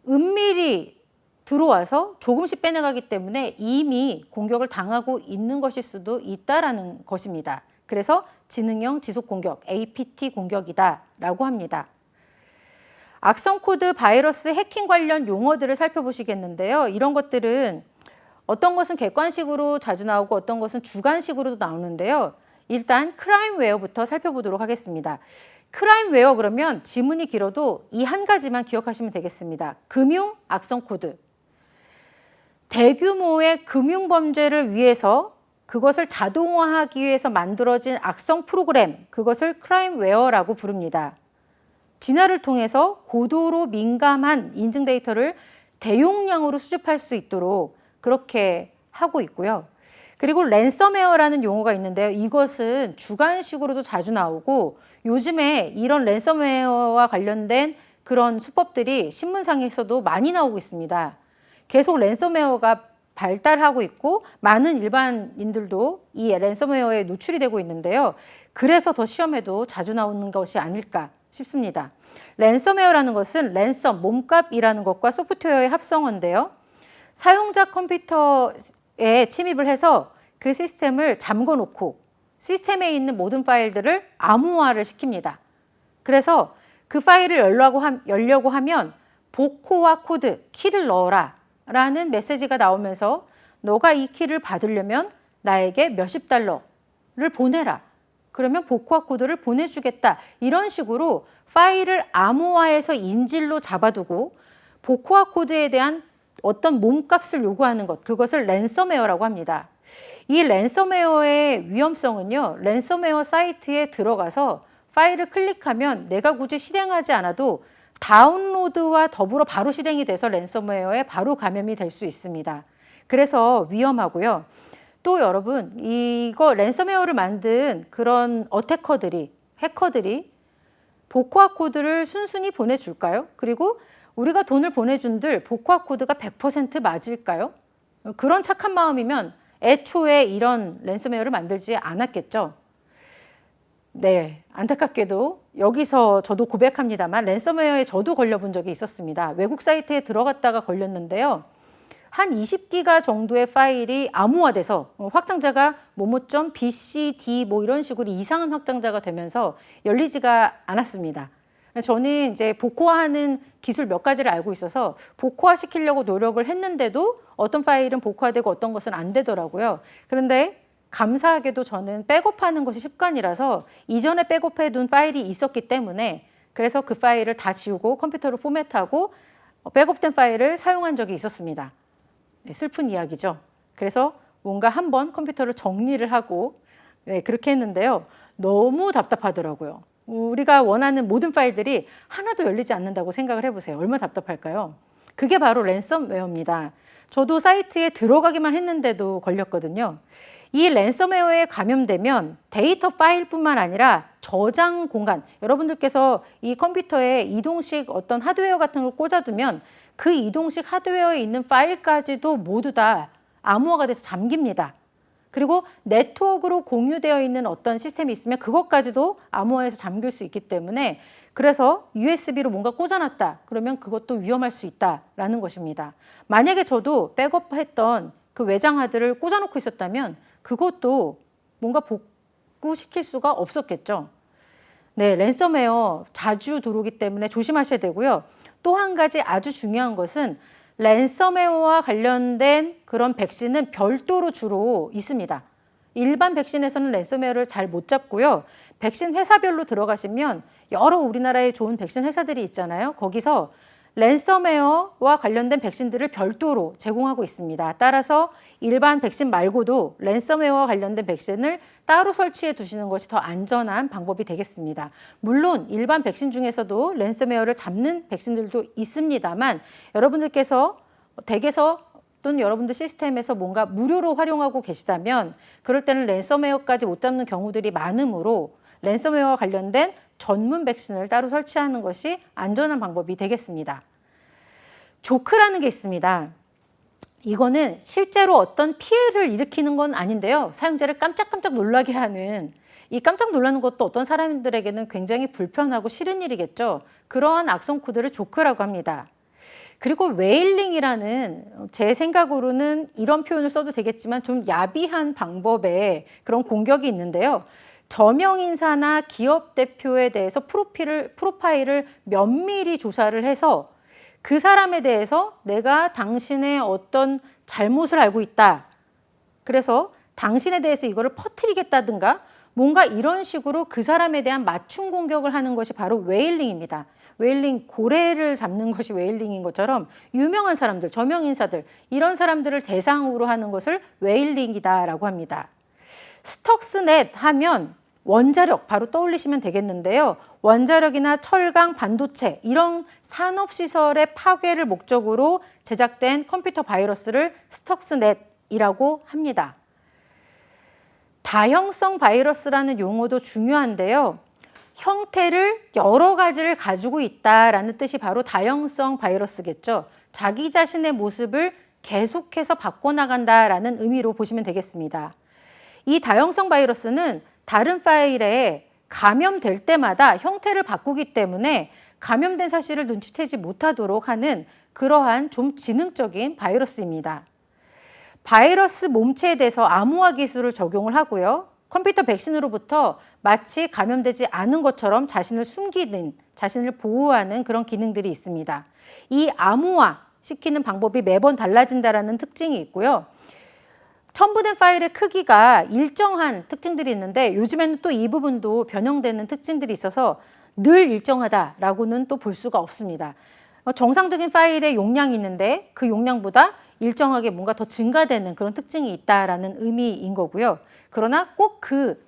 은밀히 들어와서 조금씩 빼내가기 때문에 이미 공격을 당하고 있는 것일 수도 있다라는 것입니다. 그래서 지능형 지속 공격, APT 공격이다라고 합니다. 악성 코드, 바이러스, 해킹 관련 용어들을 살펴보시겠는데요. 이런 것들은 어떤 것은 객관식으로 자주 나오고 어떤 것은 주관식으로도 나오는데요. 일단 크라임웨어부터 살펴보도록 하겠습니다. 크라임웨어 그러면 지문이 길어도 이 한 가지만 기억하시면 되겠습니다. 금융 악성 코드. 대규모의 금융 범죄를 위해서 그것을 자동화하기 위해서 만들어진 악성 프로그램, 그것을 크라임웨어라고 부릅니다. 진화를 통해서 고도로 민감한 인증 데이터를 대용량으로 수집할 수 있도록 그렇게 하고 있고요. 그리고 랜섬웨어라는 용어가 있는데요. 이것은 주관식으로도 자주 나오고 요즘에 이런 랜섬웨어와 관련된 그런 수법들이 신문상에서도 많이 나오고 있습니다. 계속 랜섬웨어가 발달하고 있고 많은 일반인들도 이 랜섬웨어에 노출이 되고 있는데요. 그래서 더 시험에도 자주 나오는 것이 아닐까 싶습니다. 랜섬웨어라는 것은 랜섬, 몸값이라는 것과 소프트웨어의 합성어인데요. 사용자 컴퓨터에 침입을 해서 그 시스템을 잠궈 놓고 시스템에 있는 모든 파일들을 암호화를 시킵니다. 그래서 그 파일을 열려고 하면 복호화 코드, 키를 넣어라 라는 메시지가 나오면서 너가 이 키를 받으려면 나에게 몇십 달러를 보내라. 그러면 복호화 코드를 보내주겠다. 이런 식으로 파일을 암호화해서 인질로 잡아두고 복호화 코드에 대한 어떤 몸값을 요구하는 것, 그것을 랜섬웨어라고 합니다. 이 랜섬웨어의 위험성은요, 랜섬웨어 사이트에 들어가서 파일을 클릭하면 내가 굳이 실행하지 않아도 다운로드와 더불어 바로 실행이 돼서 랜섬웨어에 바로 감염이 될 수 있습니다. 그래서 위험하고요. 또 여러분, 이거 랜섬웨어를 만든 그런 해커들이 복호화 코드를 순순히 보내줄까요? 그리고 우리가 돈을 보내준들 복호화 코드가 100% 맞을까요? 그런 착한 마음이면 애초에 이런 랜섬웨어를 만들지 않았겠죠. 네, 안타깝게도 여기서 저도 고백합니다만 랜섬웨어에 저도 걸려본 적이 있었습니다. 외국 사이트에 들어갔다가 걸렸는데요. 한 20기가 정도의 파일이 암호화돼서 확장자가 뭐뭐.bcd 뭐 이런 식으로 이상한 확장자가 되면서 열리지가 않았습니다. 저는 이제 복호화하는 기술 몇 가지를 알고 있어서 복호화 시키려고 노력을 했는데도 어떤 파일은 복호화되고 어떤 것은 안 되더라고요. 그런데 감사하게도 저는 백업하는 것이 습관이라서 이전에 백업해둔 파일이 있었기 때문에 그래서 그 파일을 다 지우고 컴퓨터로 포맷하고 백업된 파일을 사용한 적이 있었습니다. 네, 슬픈 이야기죠. 그래서 뭔가 한번 컴퓨터를 정리를 하고 그렇게 했는데요. 너무 답답하더라고요. 우리가 원하는 모든 파일들이 하나도 열리지 않는다고 생각을 해보세요. 얼마나 답답할까요? 그게 바로 랜섬웨어입니다. 저도 사이트에 들어가기만 했는데도 걸렸거든요. 이 랜섬웨어에 감염되면 데이터 파일뿐만 아니라 저장 공간, 여러분들께서 이 컴퓨터에 이동식 어떤 하드웨어 같은 걸 꽂아두면 그 이동식 하드웨어에 있는 파일까지도 모두 다 암호화가 돼서 잠깁니다. 그리고 네트워크로 공유되어 있는 어떤 시스템이 있으면 그것까지도 암호화해서 잠길 수 있기 때문에 그래서 USB로 뭔가 꽂아놨다. 그러면 그것도 위험할 수 있다라는 것입니다. 만약에 저도 백업했던 그 외장 하드를 꽂아놓고 있었다면 그것도 뭔가 복구시킬 수가 없었겠죠. 네, 랜섬웨어 자주 들어오기 때문에 조심하셔야 되고요. 또 한 가지 아주 중요한 것은 랜섬웨어와 관련된 그런 백신은 별도로 주로 있습니다. 일반 백신에서는 랜섬웨어를 잘 못 잡고요. 백신 회사별로 들어가시면 여러 우리나라에 좋은 백신 회사들이 있잖아요. 거기서 랜섬웨어와 관련된 백신들을 별도로 제공하고 있습니다. 따라서 일반 백신 말고도 랜섬웨어와 관련된 백신을 따로 설치해 두시는 것이 더 안전한 방법이 되겠습니다. 물론 일반 백신 중에서도 랜섬웨어를 잡는 백신들도 있습니다만 여러분들께서 댁에서 또는 여러분들 시스템에서 뭔가 무료로 활용하고 계시다면 그럴 때는 랜섬웨어까지 못 잡는 경우들이 많으므로 랜섬웨어와 관련된 전문 백신을 따로 설치하는 것이 안전한 방법이 되겠습니다. 조크라는 게 있습니다. 이거는 실제로 어떤 피해를 일으키는 건 아닌데요. 사용자를 깜짝깜짝 놀라게 하는, 이 깜짝 놀라는 것도 어떤 사람들에게는 굉장히 불편하고 싫은 일이겠죠. 그러한 악성 코드를 조크라고 합니다. 그리고 웨일링이라는, 제 생각으로는 이런 표현을 써도 되겠지만 좀 야비한 방법의 그런 공격이 있는데요. 저명 인사나 기업 대표에 대해서 프로파일을 면밀히 조사를 해서 그 사람에 대해서 내가 당신의 어떤 잘못을 알고 있다. 그래서 당신에 대해서 이거를 퍼뜨리겠다든가 뭔가 이런 식으로 그 사람에 대한 맞춤 공격을 하는 것이 바로 웨일링입니다. 웨일링, 고래를 잡는 것이 웨일링인 것처럼 유명한 사람들, 저명 인사들, 이런 사람들을 대상으로 하는 것을 웨일링이다라고 합니다. 스톡스넷 하면 원자력 바로 떠올리시면 되겠는데요. 원자력이나 철강, 반도체 이런 산업시설의 파괴를 목적으로 제작된 컴퓨터 바이러스를 스톡스넷이라고 합니다. 다형성 바이러스라는 용어도 중요한데요. 형태를 여러 가지를 가지고 있다라는 뜻이 바로 다형성 바이러스겠죠. 자기 자신의 모습을 계속해서 바꿔나간다라는 의미로 보시면 되겠습니다. 이 다형성 바이러스는 다른 파일에 감염될 때마다 형태를 바꾸기 때문에 감염된 사실을 눈치채지 못하도록 하는 그러한 좀 지능적인 바이러스입니다. 바이러스 몸체에 대해서 암호화 기술을 적용을 하고요. 컴퓨터 백신으로부터 마치 감염되지 않은 것처럼 자신을 숨기는, 자신을 보호하는 그런 기능들이 있습니다. 이 암호화 시키는 방법이 매번 달라진다는 특징이 있고요. 첨부된 파일의 크기가 일정한 특징들이 있는데 요즘에는 또 이 부분도 변형되는 특징들이 있어서 늘 일정하다라고는 또 볼 수가 없습니다. 정상적인 파일의 용량이 있는데 그 용량보다 일정하게 뭔가 더 증가되는 그런 특징이 있다라는 의미인 거고요. 그러나 꼭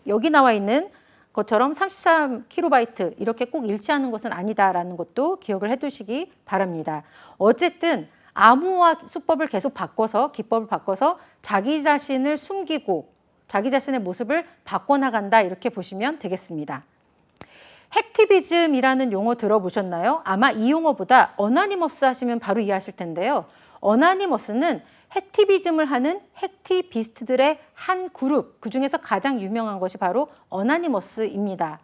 여기 나와 있는 것처럼 33KB 이렇게 꼭 일치하는 것은 아니다라는 것도 기억을 해두시기 바랍니다. 어쨌든 암호화 수법을 계속 바꿔서, 기법을 바꿔서 자기 자신을 숨기고 자기 자신의 모습을 바꿔나간다 이렇게 보시면 되겠습니다. 핵티비즘이라는 용어 들어보셨나요? 아마 이 용어보다 어나니머스 하시면 바로 이해하실 텐데요. 어나니머스는 핵티비즘을 하는 핵티비스트들의 한 그룹, 그중에서 가장 유명한 것이 바로 어나니머스입니다.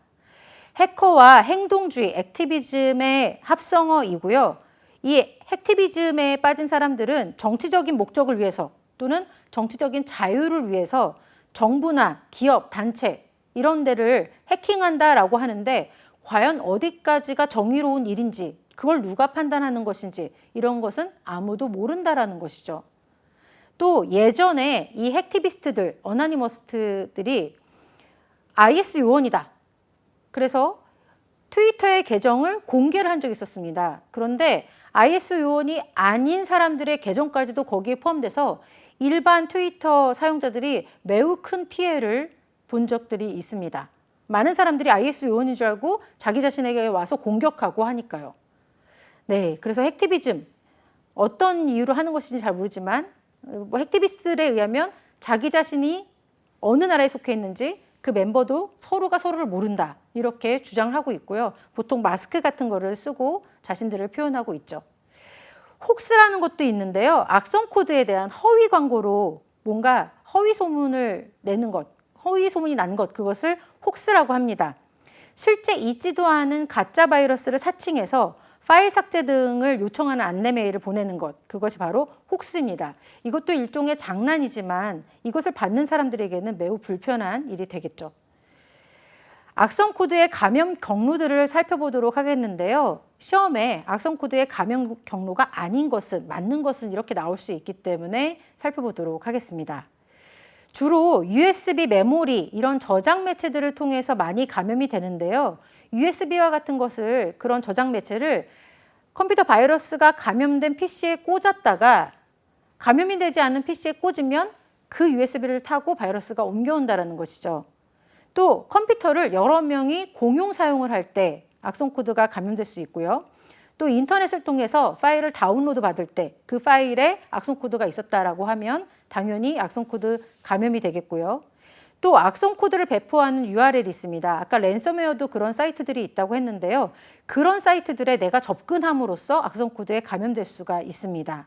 해커와 행동주의, 액티비즘의 합성어이고요. 이 핵티비즘에 빠진 사람들은 정치적인 목적을 위해서 또는 정치적인 자유를 위해서 정부나 기업, 단체 이런 데를 해킹한다라고 하는데 과연 어디까지가 정의로운 일인지 그걸 누가 판단하는 것인지 이런 것은 아무도 모른다라는 것이죠. 또 예전에 이 핵티비스트들, 어나니머스트들이 IS 요원이다. 그래서 트위터의 계정을 공개를 한 적이 있었습니다. 그런데 IS 요원이 아닌 사람들의 계정까지도 거기에 포함돼서 일반 트위터 사용자들이 매우 큰 피해를 본 적들이 있습니다. 많은 사람들이 IS 요원인 줄 알고 자기 자신에게 와서 공격하고 하니까요. 네, 그래서 핵티비즘 어떤 이유로 하는 것인지 잘 모르지만 핵티비스트들에 의하면 자기 자신이 어느 나라에 속해 있는지 그 멤버도 서로가 서로를 모른다 이렇게 주장을 하고 있고요. 보통 마스크 같은 거를 쓰고 자신들을 표현하고 있죠. 혹스라는 것도 있는데요. 악성 코드에 대한 허위 광고로 뭔가 허위 소문을 내는 것, 허위 소문이 난 것, 그것을 혹스라고 합니다. 실제 있지도 않은 가짜 바이러스를 사칭해서 파일 삭제 등을 요청하는 안내 메일을 보내는 것, 그것이 바로 혹스입니다. 이것도 일종의 장난이지만 이것을 받는 사람들에게는 매우 불편한 일이 되겠죠. 악성 코드의 감염 경로들을 살펴보도록 하겠는데요. 시험에 악성 코드의 감염 경로가 아닌 것은, 맞는 것은 이렇게 나올 수 있기 때문에 살펴보도록 하겠습니다. 주로 USB 메모리 이런 저장 매체들을 통해서 많이 감염이 되는데요. USB와 같은 것을, 그런 저장 매체를 컴퓨터 바이러스가 감염된 PC에 꽂았다가 감염이 되지 않은 PC에 꽂으면 그 USB를 타고 바이러스가 옮겨온다는 것이죠. 또 컴퓨터를 여러 명이 공용 사용을 할 때 악성 코드가 감염될 수 있고요. 또 인터넷을 통해서 파일을 다운로드 받을 때 그 파일에 악성 코드가 있었다라고 하면 당연히 악성 코드 감염이 되겠고요. 또 악성 코드를 배포하는 URL이 있습니다. 아까 랜섬웨어도 그런 사이트들이 있다고 했는데요. 그런 사이트들에 내가 접근함으로써 악성 코드에 감염될 수가 있습니다.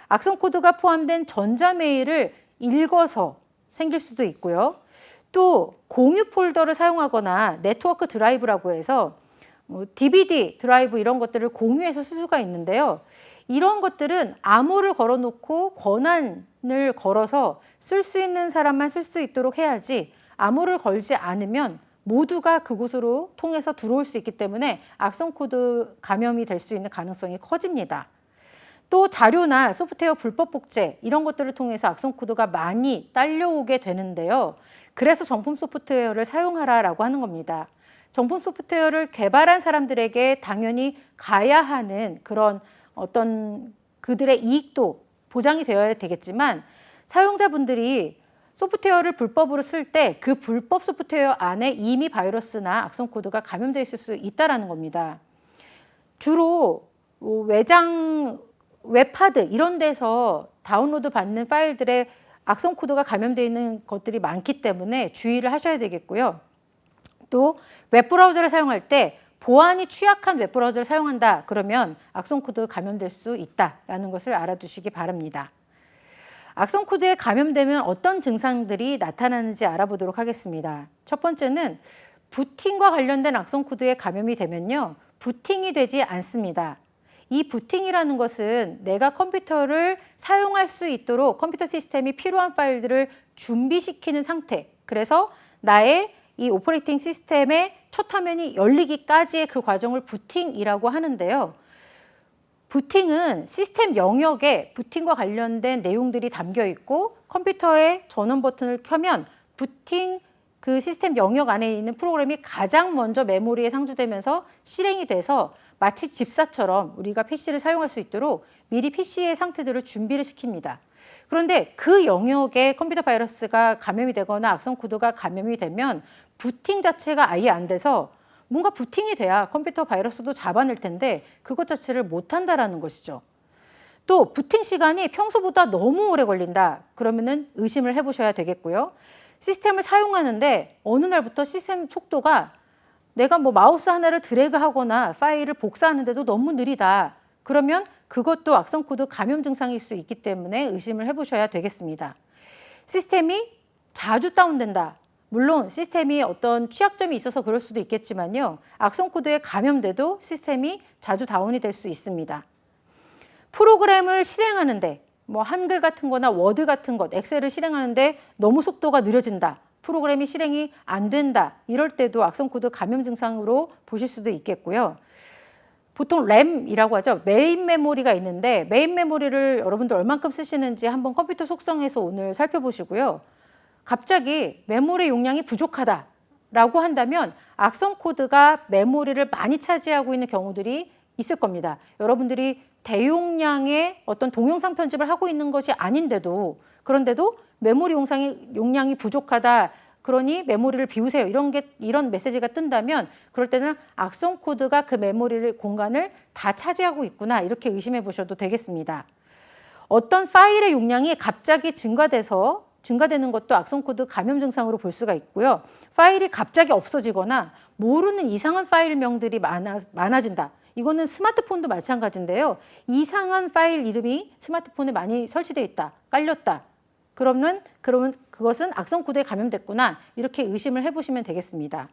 악성 코드가 포함된 전자메일을 읽어서 생길 수도 있고요. 또 공유 폴더를 사용하거나 네트워크 드라이브라고 해서 DVD 드라이브 이런 것들을 공유해서 쓸 수가 있는데요. 이런 것들은 암호를 걸어놓고 권한을 걸어서 쓸 수 있는 사람만 쓸 수 있도록 해야지 암호를 걸지 않으면 모두가 그곳으로 통해서 들어올 수 있기 때문에 악성 코드 감염이 될 수 있는 가능성이 커집니다. 또 자료나 소프트웨어 불법 복제 이런 것들을 통해서 악성 코드가 많이 딸려오게 되는데요. 그래서 정품 소프트웨어를 사용하라라고 하는 겁니다. 정품 소프트웨어를 개발한 사람들에게 당연히 가야 하는 그런 어떤 그들의 이익도 보장이 되어야 되겠지만 사용자분들이 소프트웨어를 불법으로 쓸 때 그 불법 소프트웨어 안에 이미 바이러스나 악성 코드가 감염되어 있을 수 있다는 겁니다. 주로 외장 웹하드 이런 데서 다운로드 받는 파일들의 악성 코드가 감염되어 있는 것들이 많기 때문에 주의를 하셔야 되겠고요. 또 웹브라우저를 사용할 때 보안이 취약한 웹브라우저를 사용한다 그러면 악성 코드 감염될 수 있다라는 것을 알아두시기 바랍니다. 악성 코드에 감염되면 어떤 증상들이 나타나는지 알아보도록 하겠습니다. 첫 번째는 부팅과 관련된 악성 코드에 감염이 되면요, 부팅이 되지 않습니다. 이 부팅이라는 것은 내가 컴퓨터를 사용할 수 있도록 컴퓨터 시스템이 필요한 파일들을 준비시키는 상태. 그래서 나의 이 오퍼레이팅 시스템의 첫 화면이 열리기까지의 그 과정을 부팅이라고 하는데요. 부팅은 시스템 영역에 부팅과 관련된 내용들이 담겨 있고 컴퓨터의 전원 버튼을 켜면 부팅 그 시스템 영역 안에 있는 프로그램이 가장 먼저 메모리에 상주되면서 실행이 돼서 마치 집사처럼 우리가 PC를 사용할 수 있도록 미리 PC의 상태들을 준비를 시킵니다. 그런데 그 영역에 컴퓨터 바이러스가 감염이 되거나 악성 코드가 감염이 되면 부팅 자체가 아예 안 돼서 뭔가 부팅이 돼야 컴퓨터 바이러스도 잡아낼 텐데 그것 자체를 못한다라는 것이죠. 또 부팅 시간이 평소보다 너무 오래 걸린다. 그러면은 의심을 해보셔야 되겠고요. 시스템을 사용하는데 어느 날부터 시스템 속도가 내가 뭐 마우스 하나를 드래그하거나 파일을 복사하는데도 너무 느리다. 그러면 그것도 악성 코드 감염 증상일 수 있기 때문에 의심을 해보셔야 되겠습니다. 시스템이 자주 다운된다. 물론 시스템이 어떤 취약점이 있어서 그럴 수도 있겠지만요. 악성 코드에 감염돼도 시스템이 자주 다운이 될 수 있습니다. 프로그램을 실행하는데 뭐 한글 같은 거나 워드 같은 것, 엑셀을 실행하는데 너무 속도가 느려진다. 프로그램이 실행이 안 된다. 이럴 때도 악성 코드 감염 증상으로 보실 수도 있겠고요. 보통 램이라고 하죠. 메인 메모리가 있는데 메인 메모리를 여러분들 얼만큼 쓰시는지 한번 컴퓨터 속성에서 오늘 살펴보시고요. 갑자기 메모리 용량이 부족하다라고 한다면 악성 코드가 메모리를 많이 차지하고 있는 경우들이 있을 겁니다. 여러분들이 대용량의 어떤 동영상 편집을 하고 있는 것이 아닌데도 그런데도 메모리 용량이 부족하다. 그러니 메모리를 비우세요. 이런 메시지가 뜬다면 그럴 때는 악성 코드가 그 메모리 공간을 다 차지하고 있구나. 이렇게 의심해 보셔도 되겠습니다. 어떤 파일의 용량이 갑자기 증가되는 것도 악성 코드 감염 증상으로 볼 수가 있고요. 파일이 갑자기 없어지거나 모르는 이상한 파일명들이 많아진다. 이거는 스마트폰도 마찬가지인데요. 이상한 파일 이름이 스마트폰에 많이 설치되어 있다, 깔렸다. 그러면 그것은 악성 코드에 감염됐구나. 이렇게 의심을 해보시면 되겠습니다.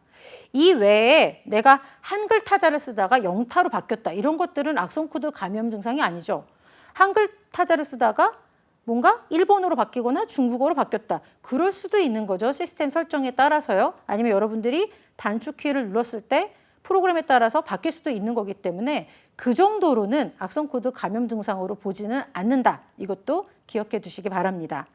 이 외에 내가 한글 타자를 쓰다가 영타로 바뀌었다. 이런 것들은 악성 코드 감염 증상이 아니죠. 한글 타자를 쓰다가 뭔가 일본어로 바뀌거나 중국어로 바뀌었다. 그럴 수도 있는 거죠. 시스템 설정에 따라서요. 아니면 여러분들이 단축키를 눌렀을 때 프로그램에 따라서 바뀔 수도 있는 거기 때문에 그 정도로는 악성 코드 감염 증상으로 보지는 않는다. 이것도 기억해 두시기 바랍니다.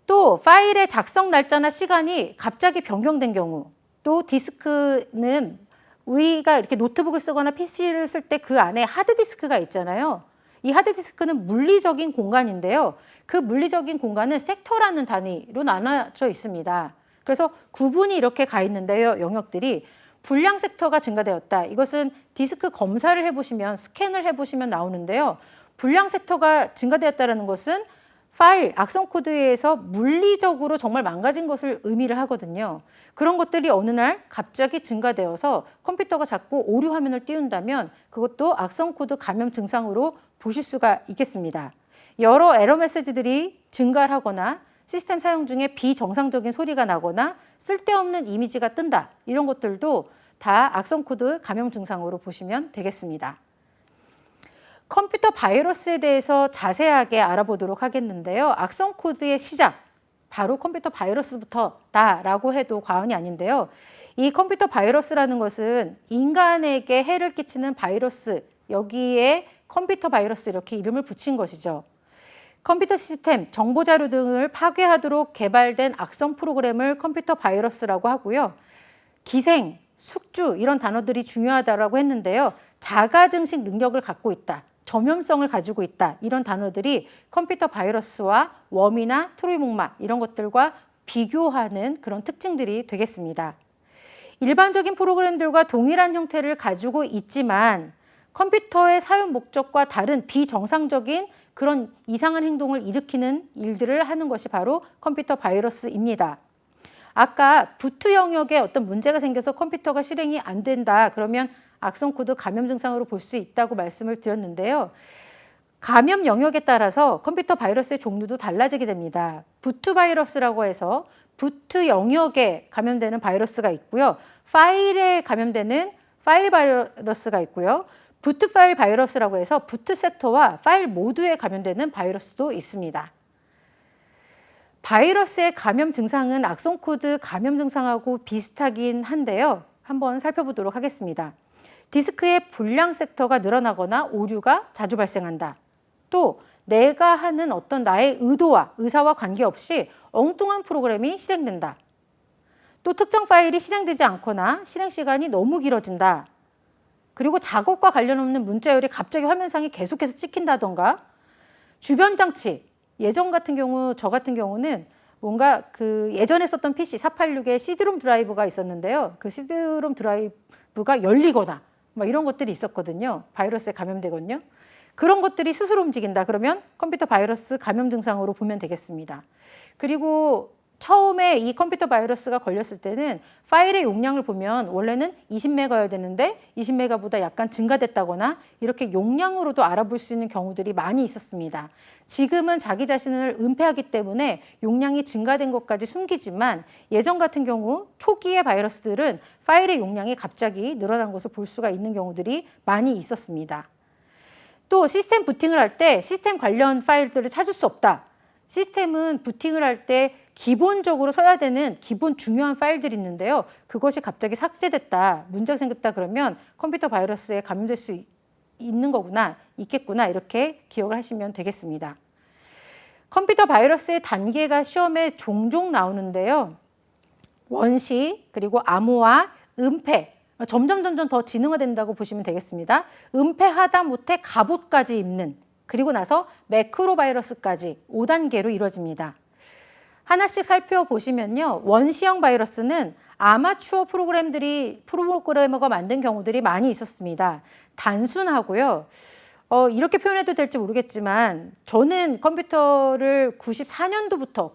또 파일의 작성 날짜나 시간이 갑자기 변경된 경우, 또 디스크는 우리가 이렇게 노트북을 쓰거나 PC를 쓸 때 그 안에 하드디스크가 있잖아요. 이 하드디스크는 물리적인 공간인데요. 그 물리적인 공간은 섹터라는 단위로 나눠져 있습니다. 그래서 구분이 이렇게 가 있는데요. 영역들이 불량 섹터가 증가되었다. 이것은 디스크 검사를 해보시면 스캔을 해보시면 나오는데요. 불량 섹터가 증가되었다는 것은 파일, 악성 코드에 의해서 물리적으로 정말 망가진 것을 의미를 하거든요. 그런 것들이 어느 날 갑자기 증가되어서 컴퓨터가 자꾸 오류 화면을 띄운다면 그것도 악성 코드 감염 증상으로 보실 수가 있겠습니다. 여러 에러 메시지들이 증가를 하거나 시스템 사용 중에 비정상적인 소리가 나거나 쓸데없는 이미지가 뜬다. 이런 것들도 다 악성 코드 감염 증상으로 보시면 되겠습니다. 컴퓨터 바이러스에 대해서 자세하게 알아보도록 하겠는데요. 악성 코드의 시작, 바로 컴퓨터 바이러스부터다라고 해도 과언이 아닌데요. 이 컴퓨터 바이러스라는 것은 인간에게 해를 끼치는 바이러스, 여기에 컴퓨터 바이러스 이렇게 이름을 붙인 것이죠. 컴퓨터 시스템, 정보 자료 등을 파괴하도록 개발된 악성 프로그램을 컴퓨터 바이러스라고 하고요. 기생, 숙주 이런 단어들이 중요하다고 했는데요. 자가 증식 능력을 갖고 있다. 전염성을 가지고 있다. 이런 단어들이 컴퓨터 바이러스와 웜이나 트로이 목마 이런 것들과 비교하는 그런 특징들이 되겠습니다. 일반적인 프로그램들과 동일한 형태를 가지고 있지만 컴퓨터의 사용 목적과 다른 비정상적인 그런 이상한 행동을 일으키는 일들을 하는 것이 바로 컴퓨터 바이러스입니다. 아까 부트 영역에 어떤 문제가 생겨서 컴퓨터가 실행이 안 된다. 그러면 악성 코드 감염 증상으로 볼 수 있다고 말씀을 드렸는데요. 감염 영역에 따라서 컴퓨터 바이러스의 종류도 달라지게 됩니다. 부트 바이러스라고 해서 부트 영역에 감염되는 바이러스가 있고요. 파일에 감염되는 파일 바이러스가 있고요. 부트 파일 바이러스라고 해서 부트 섹터와 파일 모두에 감염되는 바이러스도 있습니다. 바이러스의 감염 증상은 악성 코드 감염 증상하고 비슷하긴 한데요. 한번 살펴보도록 하겠습니다. 디스크의 불량 섹터가 늘어나거나 오류가 자주 발생한다. 또 내가 하는 어떤 나의 의사와 관계없이 엉뚱한 프로그램이 실행된다. 또 특정 파일이 실행되지 않거나 실행 시간이 너무 길어진다. 그리고 작업과 관련 없는 문자열이 갑자기 화면상에 계속해서 찍힌다던가, 주변 장치, 예전 같은 경우, 저 같은 경우는 뭔가 그 예전에 썼던 PC 486에 CD롬 드라이브가 있었는데요. 그 CD롬 드라이브가 열리거나 막 이런 것들이 있었거든요. 바이러스에 감염되거든요. 그런 것들이 스스로 움직인다. 그러면 컴퓨터 바이러스 감염 증상으로 보면 되겠습니다. 그리고 처음에 이 컴퓨터 바이러스가 걸렸을 때는 파일의 용량을 보면 원래는 20메가여야 되는데 20메가보다 약간 증가됐다거나 이렇게 용량으로도 알아볼 수 있는 경우들이 많이 있었습니다. 지금은 자기 자신을 은폐하기 때문에 용량이 증가된 것까지 숨기지만 예전 같은 경우 초기의 바이러스들은 파일의 용량이 갑자기 늘어난 것을 볼 수가 있는 경우들이 많이 있었습니다. 또 시스템 부팅을 할 때 시스템 관련 파일들을 찾을 수 없다. 시스템은 부팅을 할 때 기본적으로 써야 되는 기본 중요한 파일들이 있는데요. 그것이 갑자기 삭제됐다, 문제가 생겼다 그러면 컴퓨터 바이러스에 감염될 수 있는 거구나, 있겠구나 이렇게 기억을 하시면 되겠습니다. 컴퓨터 바이러스의 단계가 시험에 종종 나오는데요. 원시, 그리고 암호화, 은폐, 점점 더 지능화된다고 보시면 되겠습니다. 은폐하다 못해 갑옷까지 입는, 그리고 나서 매크로 바이러스까지 5단계로 이루어집니다. 하나씩 살펴보시면요. 원시형 바이러스는 아마추어 프로그래머가 만든 경우들이 많이 있었습니다. 단순하고요. 이렇게 표현해도 될지 모르겠지만 저는 컴퓨터를 94년도부터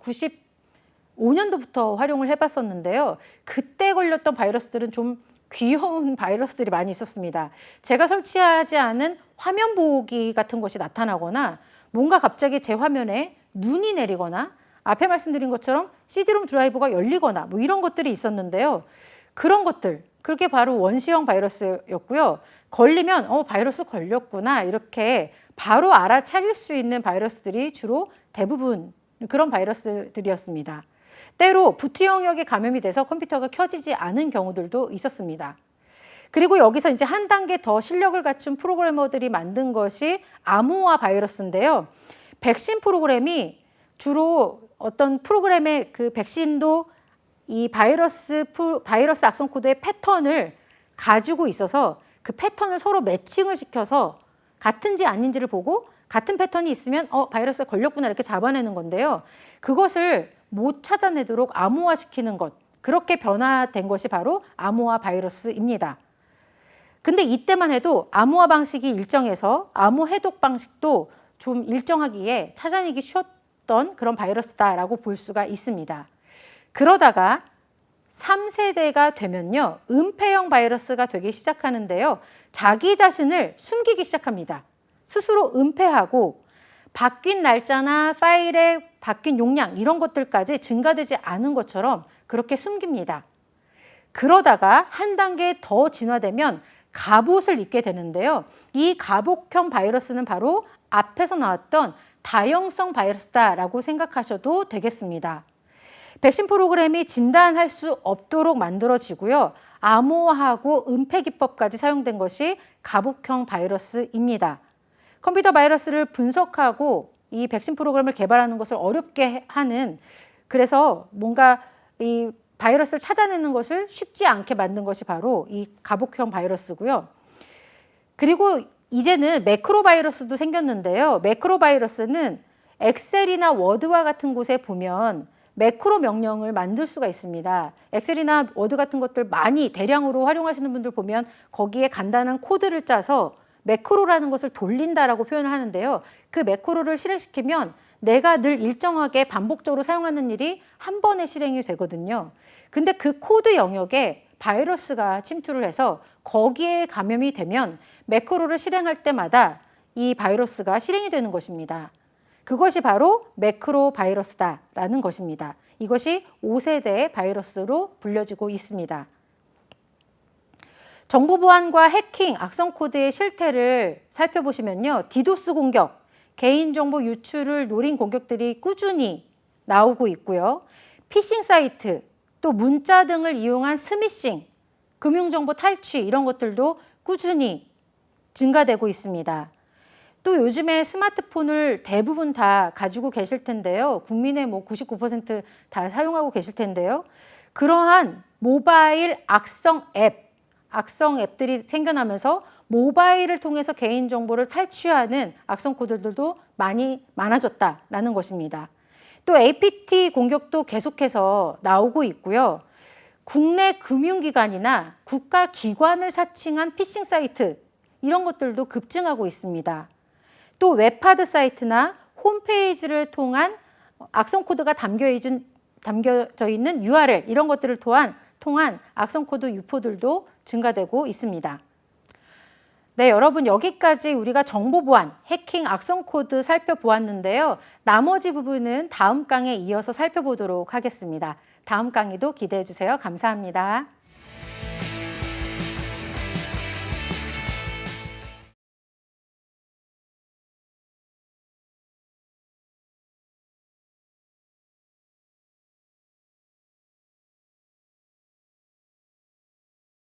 95년도부터 활용을 해봤었는데요. 그때 걸렸던 바이러스들은 좀 귀여운 바이러스들이 많이 있었습니다. 제가 설치하지 않은 화면 보호기 같은 것이 나타나거나 뭔가 갑자기 제 화면에 눈이 내리거나 앞에 말씀드린 것처럼 CD롬 드라이브가 열리거나 뭐 이런 것들이 있었는데요. 그런 것들, 그게 바로 원시형 바이러스였고요. 걸리면 바이러스 걸렸구나 이렇게 바로 알아차릴 수 있는 바이러스들이 주로 대부분 그런 바이러스들이었습니다. 때로 부트 영역에 감염이 돼서 컴퓨터가 켜지지 않은 경우들도 있었습니다. 그리고 여기서 이제 한 단계 더 실력을 갖춘 프로그래머들이 만든 것이 암호화 바이러스인데요. 백신 프로그램이 주로 어떤 프로그램의 그 백신도 이 바이러스 악성 코드의 패턴을 가지고 있어서 그 패턴을 서로 매칭을 시켜서 같은지 아닌지를 보고 같은 패턴이 있으면 바이러스에 걸렸구나 이렇게 잡아내는 건데요. 그것을 못 찾아내도록 암호화시키는 것, 그렇게 변화된 것이 바로 암호화 바이러스입니다. 근데 이때만 해도 암호화 방식이 일정해서 암호 해독 방식도 좀 일정하기에 찾아내기 쉬웠던 그런 바이러스다라고 볼 수가 있습니다. 그러다가 3세대가 되면요, 은폐형 바이러스가 되기 시작하는데요. 자기 자신을 숨기기 시작합니다. 스스로 은폐하고 바뀐 날짜나 파일의 바뀐 용량 이런 것들까지 증가되지 않은 것처럼 그렇게 숨깁니다. 그러다가 한 단계 더 진화되면 갑옷을 입게 되는데요. 이 갑옷형 바이러스는 바로 앞에서 나왔던 다형성 바이러스다라고 생각하셔도 되겠습니다. 백신 프로그램이 진단할 수 없도록 만들어지고요. 암호화하고 은폐 기법까지 사용된 것이 갑옷형 바이러스입니다. 컴퓨터 바이러스를 분석하고 이 백신 프로그램을 개발하는 것을 어렵게 하는, 그래서 뭔가 이 바이러스를 찾아내는 것을 쉽지 않게 만든 것이 바로 이 갑옷형 바이러스고요. 그리고 이제는 매크로 바이러스도 생겼는데요. 매크로 바이러스는 엑셀이나 워드와 같은 곳에 보면 매크로 명령을 만들 수가 있습니다. 엑셀이나 워드 같은 것들 많이 대량으로 활용하시는 분들 보면 거기에 간단한 코드를 짜서 매크로라는 것을 돌린다라고 표현을 하는데요. 그 매크로를 실행시키면 내가 늘 일정하게 반복적으로 사용하는 일이 한 번에 실행이 되거든요. 근데 그 코드 영역에 바이러스가 침투를 해서 거기에 감염이 되면 매크로를 실행할 때마다 이 바이러스가 실행이 되는 것입니다. 그것이 바로 매크로 바이러스다라는 것입니다. 이것이 5세대의 바이러스로 불려지고 있습니다. 정보 보안과 해킹, 악성 코드의 실태를 살펴보시면요. 디도스 공격, 개인정보 유출을 노린 공격들이 꾸준히 나오고 있고요. 피싱 사이트, 또 문자 등을 이용한 스미싱, 금융정보 탈취 이런 것들도 꾸준히 증가되고 있습니다. 또 요즘에 스마트폰을 대부분 다 가지고 계실 텐데요. 국민의 99% 다 사용하고 계실 텐데요. 그러한 모바일 악성 앱들이 생겨나면서 모바일을 통해서 개인정보를 탈취하는 악성 코드들도 많아졌다라는 것입니다. 또 APT 공격도 계속해서 나오고 있고요. 국내 금융기관이나 국가기관을 사칭한 피싱 사이트 이런 것들도 급증하고 있습니다. 또 웹하드 사이트나 홈페이지를 통한 악성 코드가 담겨져 있는 URL 이런 것들을 통한 악성 코드 유포들도 증가되고 있습니다. 네, 여러분 여기까지 우리가 정보 보안, 해킹, 악성 코드 살펴보았는데요. 나머지 부분은 다음 강에 이어서 살펴보도록 하겠습니다. 다음 강의도 기대해 주세요. 감사합니다.